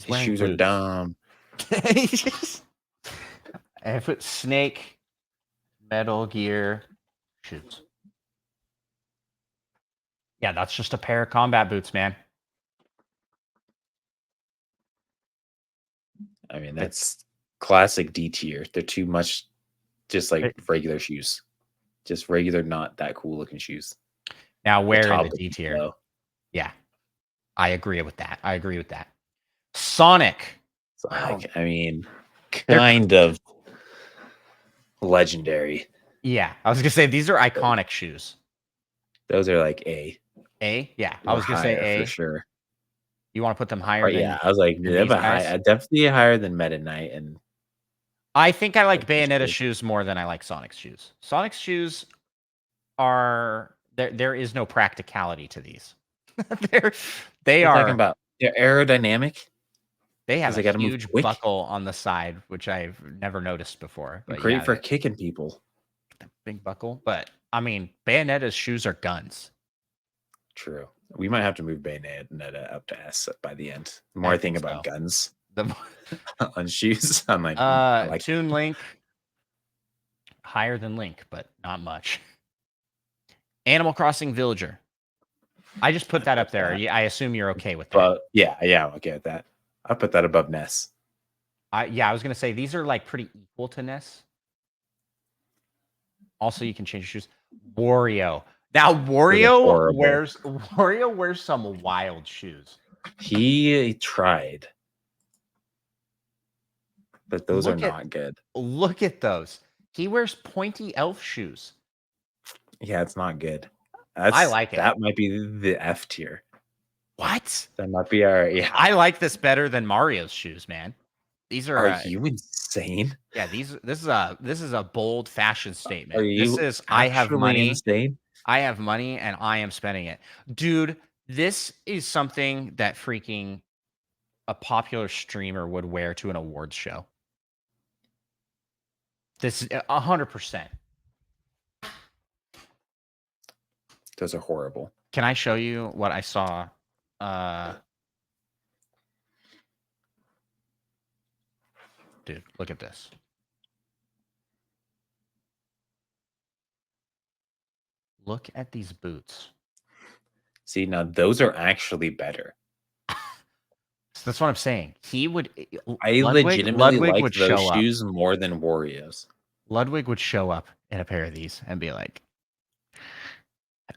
His shoes are dumb. I put Snake, Metal Gear, shoes. Yeah, that's just a pair of combat boots, man. I mean, that's classic D tier. They're too much just like regular shoes. Just regular, not that cool looking shoes. Now, where in top the would D be tier? low. Yeah, I agree with that. Sonic. Sonic, I mean, kind of legendary. Yeah, I was gonna say these are iconic shoes. Those are like A. A? Yeah, I Or was gonna say higher A. for sure. You want to put them higher Or, than? yeah, I was like, than they have these a high, guys? definitely higher than Meta Knight. And I think I like That's Bayonetta true. shoes more than I like Sonic's shoes. Sonic's shoes are there is no practicality to these. They we're are talking about they're aerodynamic. they have 'cause a they gotta move huge quick. buckle on the side, which I've never noticed before. But Great yeah, for kicking people. big buckle. But I mean, Bayonetta's shoes are guns. True. We might have to move Bayonetta up to S by the end. The more I I think think about so. guns The on shoes, I'm like, I like Toon Link higher than Link, but not much. Animal Crossing Villager. I just put that up there. that. I assume you're okay with that. But yeah, I'm okay with that. I put that above Ness. Yeah, I was gonna say these are like pretty equal to Ness. Also, you can change your shoes. Wario. Now horrible. Wario wears some wild shoes. He tried, but those are Look at not good. look at those. He wears pointy elf shoes. Yeah, it's not good. I like it. That might be the F tier. What? That might be our I like this better than Mario's shoes, man. These are Are you insane? yeah, this is a bold fashion statement. Are This you is I have actually money. insane? I have money and I am spending it. Dude, this is something that freaking a popular streamer would wear to an awards show. This is 100%. Those are horrible. Can I show you what I saw? Dude, look at this. Look at these boots. See, now those are actually better. So that's what I'm saying. He would. I legitimately Ludwig like would those show up. shoes more than Wario's. Ludwig would show up in a pair of these and be like,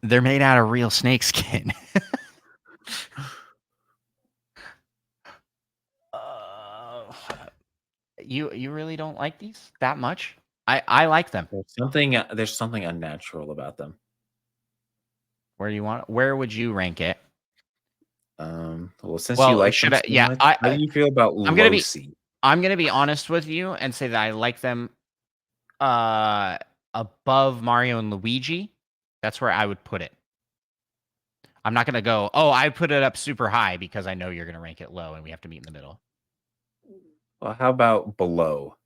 "They're made out of real snake skin." You really don't like these that much? I like them. There's something unnatural about them. Where would you rank it? Well, since Well, you like should them I- so yeah, much, I- how do you feel about I'm gonna low be- C? I'm gonna be honest with you and say that I like them above Mario and Luigi. That's where I would put it. I'm not gonna go, oh, I put it up super high because I know you're gonna rank it low and we have to meet in the middle. Well, how about below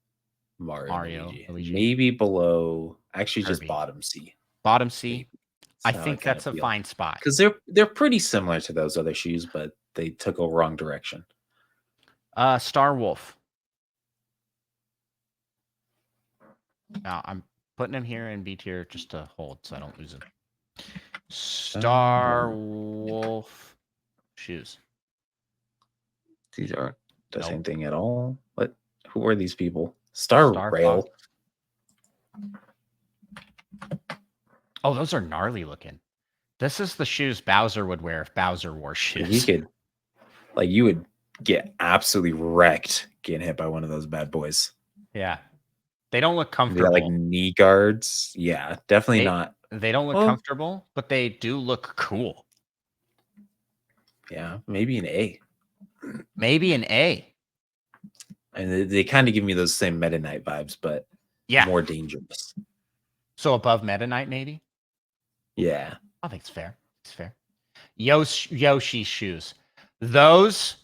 Mario Luigi. Maybe below, actually just Kirby. bottom C. Bottom C. Maybe. I how think kinda that's a feel. fine spot. Because they're pretty similar to those other shoes, but they took a wrong direction. Star Wolf. Now I'm putting him here in B tier just to hold so I don't lose him. Star Wolf shoes. These aren't the Nope. same thing at all. What? Who are these people? Star Rail. Fox. Oh, those are gnarly looking. This is the shoes Bowser would wear if Bowser wore shoes. You would get absolutely wrecked getting hit by one of those bad boys. Yeah. They don't look They comfortable. got like knee guards. Yeah, definitely not. They don't look comfortable, but they do look cool. Yeah, maybe an A. Maybe an A. And they kind of give me those same Meta Knight vibes, but more dangerous. So above Meta Knight, maybe? Yeah. I think it's fair. It's fair. Yoshi's shoes. Those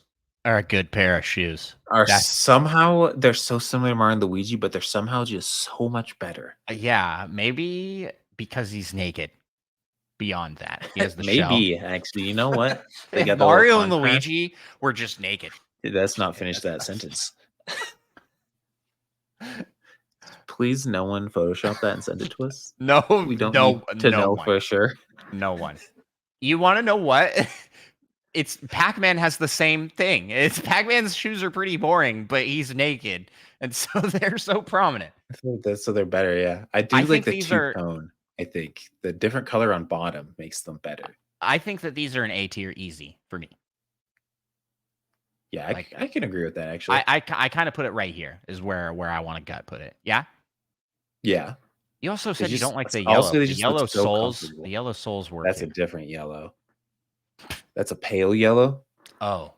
are a good pair of shoes. Somehow they're so similar to Mario and Luigi, but they're somehow just so much better. Yeah, maybe because he's naked. Beyond that, he has the maybe shell. Actually, you know what? They got Mario and Luigi were just naked. Let's not finish that sentence. Please, no one Photoshop that and send it to us. No, we don't need to know for sure. No one. You want to know what? It's Pac-Man has the same thing. It's Pac-Man's shoes are pretty boring, but he's naked, and so they're so prominent. So they're better. Yeah, I like the two-tone. I think the different color on bottom makes them better. I think that these are an A tier easy for me. Yeah, I can agree with that. Actually, I kind of put it right here is where I want to put it. Yeah. Yeah. You also said you don't like the yellow. The yellow souls. The yellow souls were. That's a different yellow. That's a pale yellow. Oh.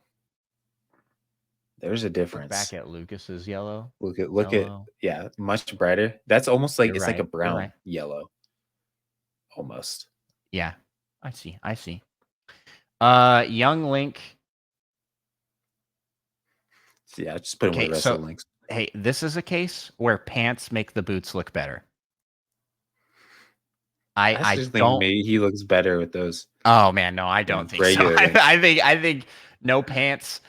There's a difference. Look back at Lucas's yellow. Look at yeah, much brighter. That's almost like like a brown yellow. Almost. Yeah. I see. Young Link. Yeah, just put him with the rest of the links. Hey, this is a case where pants make the boots look better. I just think maybe he looks better with those. Oh man, no, I don't think so. I think no pants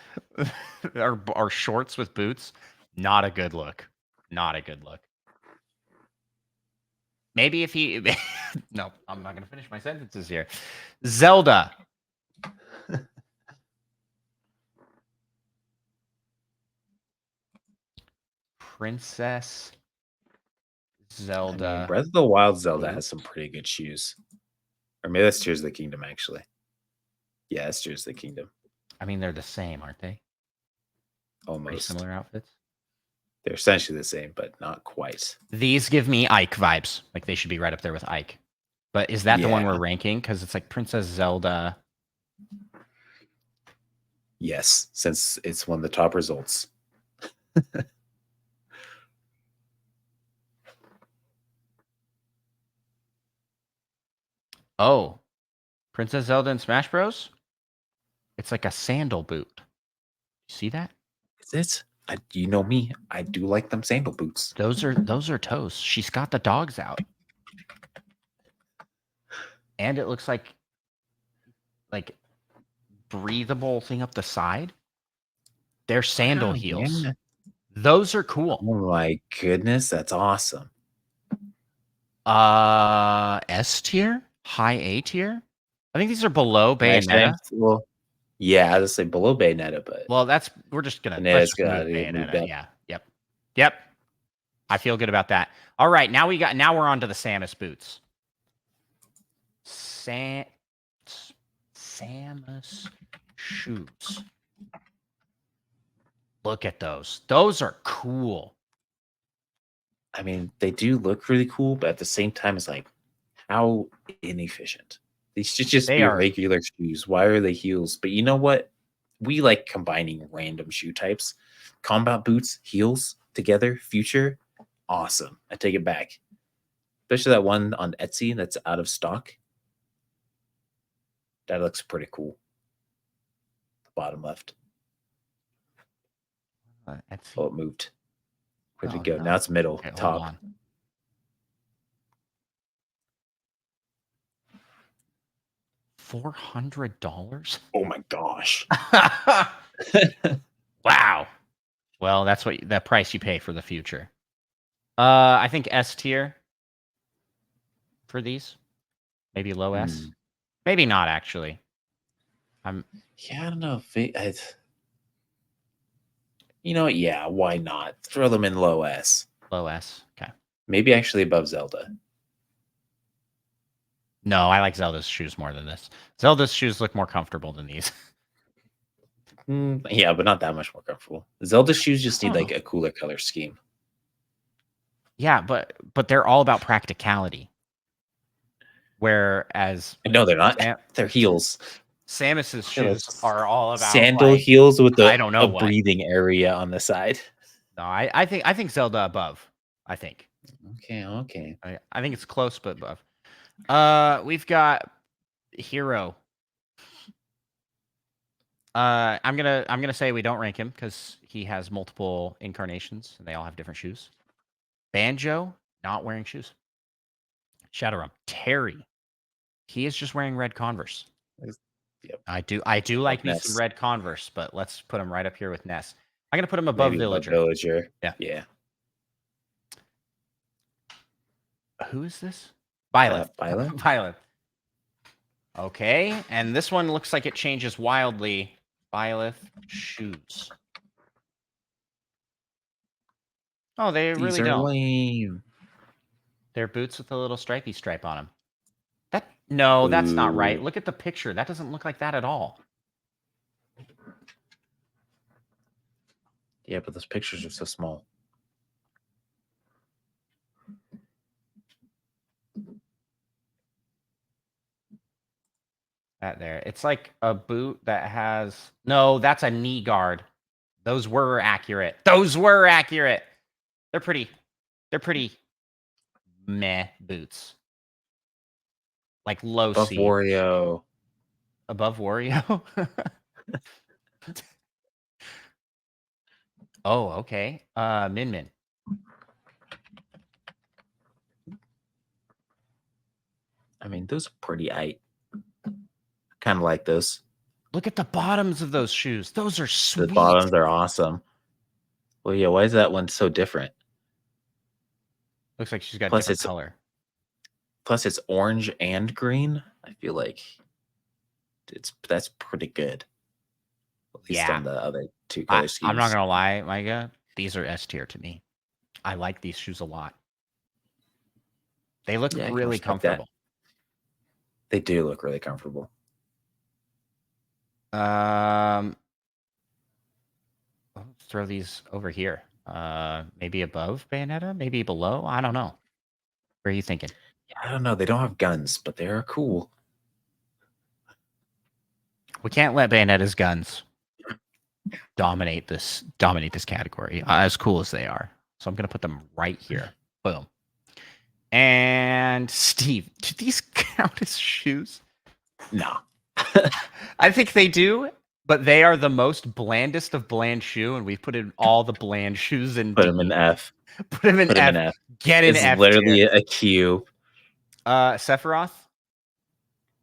or shorts with boots, not a good look. Not a good look. Maybe if he no, I'm not gonna finish my sentences here. Zelda. Princess I Zelda. mean, Breath of the Wild Zelda Boot. has some pretty good shoes. Or maybe that's Tears of the Kingdom, actually. Yeah, it's Tears of the Kingdom. I mean, they're the same, aren't they? Pretty Almost. similar outfits. They're essentially the same, but not quite. These give me Ike vibes. Like they should be right up there with Ike. But is that the one Yeah. we're ranking? Because it's like Princess Zelda. Yes, since it's one of the top results. Oh, Princess Zelda in Smash Bros. It's like a sandal boot. You see that? Is it? You know me. I do like them sandal boots. Those are toes. She's got the dogs out, and it looks like breathable thing up the side. They're sandal Wow, heels. yeah. Those are cool. Oh my goodness, that's awesome. S tier, high A tier. I think these are below Actually, Bayonetta. well, yeah, I was say below Bayonetta, but Well, we're just gonna Bayonetta's let's just move gotta get moved Bayonetta. up. Yeah. Yep. I feel good about that. All right, now we're on to the Samus boots. Samus shoes. Look at those. Those are cool. I mean, they do look really cool, but at the same time, it's like, how inefficient. These should just They be are. regular shoes. Why are they heels? But you know what? We like combining random shoe types. Combat boots, heels together, future, awesome. I take it back. Especially that one on Etsy that's out of stock. That looks pretty cool. Bottom left. Etsy. Oh, it moved. Where'd Oh, it go? no. Now it's middle, Okay, top. hold on. $400? Oh my gosh. Wow. Well, that's the price you pay for the future. I think S tier for these. Maybe low S. Maybe not actually. Yeah, I don't know if you know what? Yeah, why not? Throw them in low S. Low S. Okay. Maybe actually above Zelda. No, I like Zelda's shoes more than this. Zelda's shoes look more comfortable than these. Yeah, but not that much more comfortable. Zelda's shoes just need like a cooler color scheme. Yeah, but they're all about practicality. Whereas No, they're not. They're heels. Samus's shoes are all about sandal heels with I don't know a what. breathing area on the side. No, I think Zelda above. I think. Okay. I think it's close, but above. We've got Hero. I'm gonna say we don't rank him because he has multiple incarnations and they all have different shoes. Banjo not wearing shoes. Shadowrun Terry, he is just wearing red Converse. Yep. I do like me some red Converse, but let's put him right up here with Ness. I'm gonna put him above Villager. Villager. Yeah. Who is this? Violet. Violet. Okay, and this one looks like it changes wildly. Violet shoes. Oh, they really don't. Lame. They're boots with a little stripy stripe on them. That's not right. Look at the picture. That doesn't look like that at all. Yeah, but those pictures are so small. That there. It's like a boot that has... No, that's a knee guard. Those were accurate. They're pretty meh boots. Like low Above C. Wario. Above Wario? Oh, okay. Min Min. I mean, those are pretty kind of like those. Look at the bottoms of those shoes. Those are sweet. The bottoms are awesome. Well, yeah, why is that one so different? Looks like she's got different color. Plus, it's orange and green. I feel like that's pretty good. At least on the other two color schemes. I'm not gonna lie, Micah. These are S tier to me. I like these shoes a lot. They look Yeah, I can really respect that. comfortable. They do look really comfortable. Let's throw these over here. Maybe above Bayonetta, maybe below. I don't know. What are you thinking? I don't know. They don't have guns, but they are cool. We can't let Bayonetta's guns dominate this category. As cool as they are, so I'm gonna put them right here. Boom. And Steve, do these count as shoes? No. I think they do, but they are the most blandest of bland shoe, and we've put in all the bland shoes in Put D. them in F. Put them in Put F. them in F. Get an It's F literally tier. a Q. Sephiroth,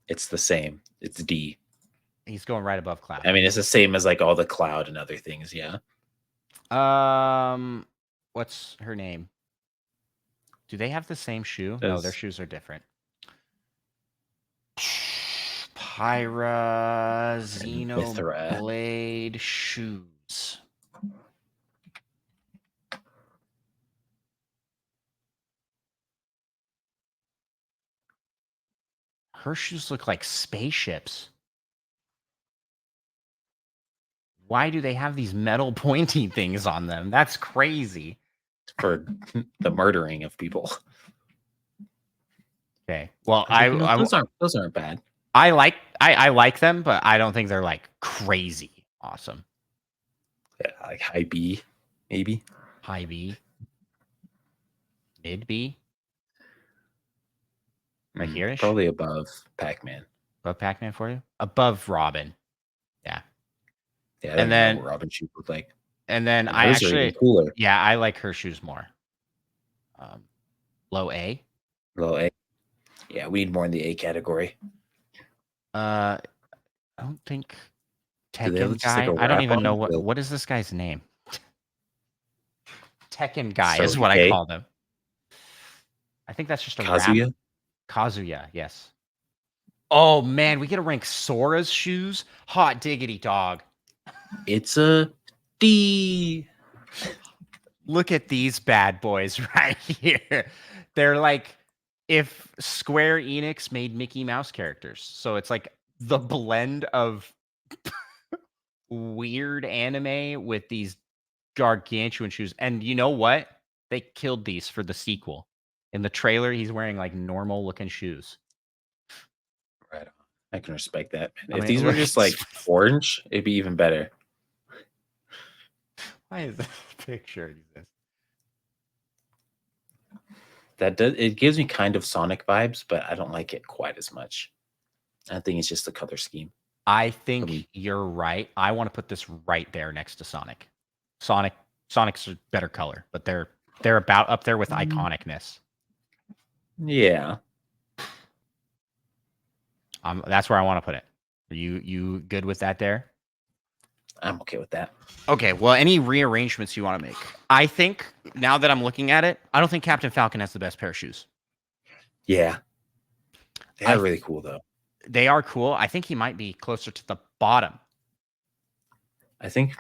It's the same. It's D. he's going right above Cloud. I mean, it's the same as like all the Cloud and other things. Yeah. What's her name? Do they have the same shoe? No, their shoes are different. Pyra Mithra. Xenoblade shoes. Her shoes look like spaceships. Why do they have these metal pointy things on them? That's crazy. For the murdering of people. Okay. Well, those aren't bad. I like them, but I don't think they're like crazy awesome. Yeah, like high B, maybe. High B. Mid B. Right here. Probably above Pac-Man. Above Pac-Man for you? Above Robin. Yeah. Yeah, I don't know what Robin shoes look like. And then And I hers are actually even cooler. Yeah, I like her shoes more. Low A. Low A. Yeah, we need more in the A category. I don't think Do they have Tekken just, like, guy. a I don't wrap even on know it? what is this guy's name. Tekken guy So is what I K? call them. I think that's just a Kazuya? wrap. Kazuya, yes. Oh man, we get to rank Sora's shoes. Hot diggity dog. It's a D. Look at these bad boys right here. They're like if Square Enix made Mickey Mouse characters. So it's like the blend of weird anime with these gargantuan shoes. And you know what? They killed these for the sequel. In the trailer, he's wearing like normal looking shoes. Right on. I can respect that. I If mean, these were look just at like orange, it'd be even better. Why is this picture exist? It gives me kind of Sonic vibes, but I don't like it quite as much. I think it's just the color scheme. I think you're right. I want to put this right there next to Sonic. Sonic's a better color, but they're about up there with iconicness. Yeah. That's where I want to put it. Are you good with that there? I'm okay with that. Okay, well, any rearrangements you want to make? I think now that I'm looking at it, I don't think Captain Falcon has the best pair of shoes. Yeah. They are really cool though. They are cool. I think he might be closer to the bottom. I think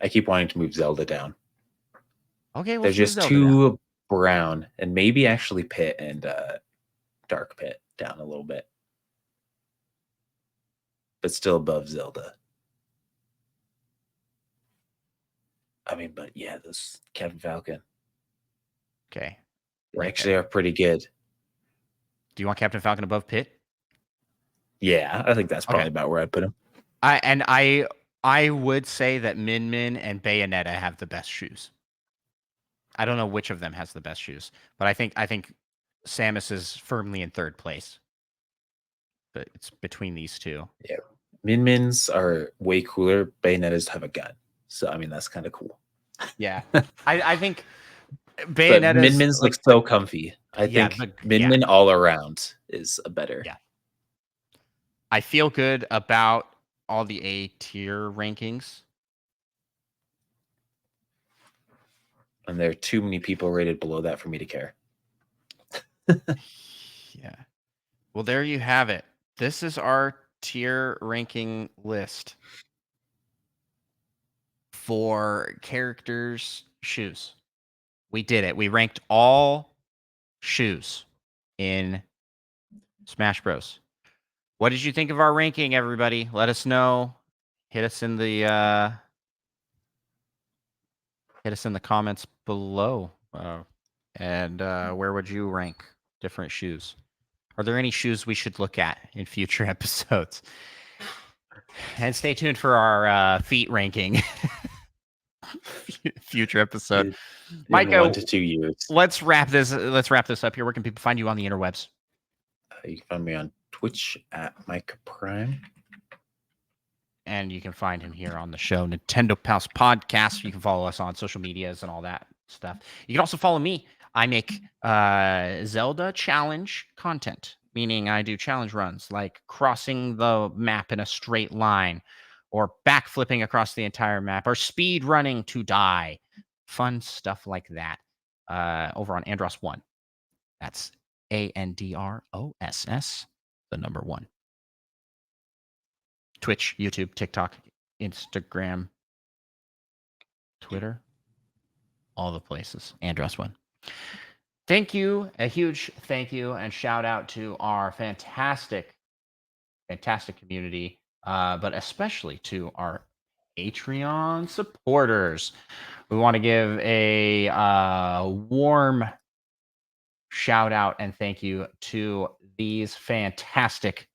I keep wanting to move Zelda down. Okay, well, they're just too brown, and maybe actually Pit and Dark Pit down a little bit, but still above Zelda. I mean, but yeah, this Captain Falcon. Okay, they actually are pretty good. Do you want Captain Falcon above Pit? Yeah, I think that's probably about where I'd put him. I would say that Min Min and Bayonetta have the best shoes. I don't know which of them has the best shoes, but I think Samus is firmly in third place. But it's between these two. Yeah, Min Min's are way cooler. Bayonetta's have a gun, so I mean that's kind of cool. Yeah, I think Bayonetta's Min Min's look so comfy. I think Min Min all around is a better. Yeah, I feel good about all the A tier rankings. And there are too many people rated below that for me to care. Yeah. Well, there you have it. This is our tier ranking list. for characters' shoes. We did it. We ranked all shoes in Smash Bros. What did you think of our ranking, everybody? Let us know. Hit us in the comments below. And where would you rank different shoes? Are there any shoes we should look at in future episodes? And stay tuned for our feet ranking future episode. In Micah, 1 to 2 years. let's wrap this up here. Where can people find you on the interwebs? You can find me on Twitch at Mike Prime. And you can find him here on the show, Nintendo Pals Podcast. You can follow us on social medias and all that stuff. You can also follow me. I make Zelda challenge content, meaning I do challenge runs like crossing the map in a straight line or backflipping across the entire map or speed running to die. Fun stuff like that over on Andros 1. That's ANDROSS, the number 1. Twitch, YouTube, TikTok, Instagram, Twitter, all the places. Andros 1. Thank you. A huge thank you and shout out to our fantastic community, but especially to our Patreon supporters. We want to give a warm shout out and thank you to these fantastic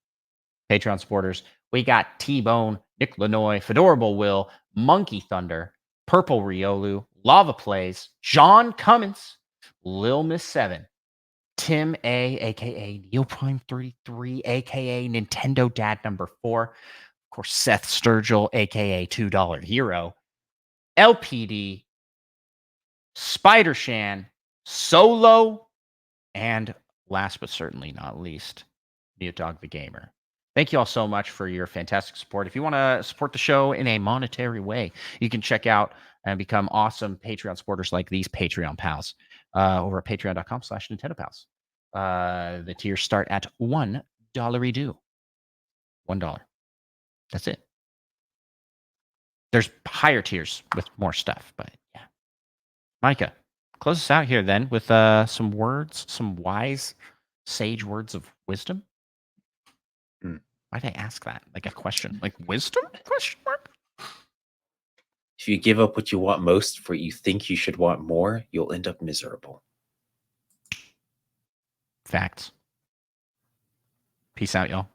Patreon supporters. We got T-Bone, Nick Lanoy, Fedorable Will, Monkey Thunder, Purple Riolu, Lava Plays, John Cummins, Lil Miss 7, Tim A, aka Neoprime 33, aka Nintendo Dad number 4, of course, Seth Sturgill, aka $2 Hero, LPD, Spider Shan, Solo, and last but certainly not least, Mute Dog the Gamer. Thank you all so much for your fantastic support. If you want to support the show in a monetary way, you can check out and become awesome Patreon supporters like these Patreon pals over at patreon.com/Nintendo Pals. The tiers start at $1 due. $1. That's it. There's higher tiers with more stuff, but yeah. Micah, close us out here then with some words, some wise, sage words of wisdom. Why'd I ask that? Like a question? Like wisdom? Question mark? If you give up what you want most for what you think you should want more, you'll end up miserable. Facts. Peace out, y'all.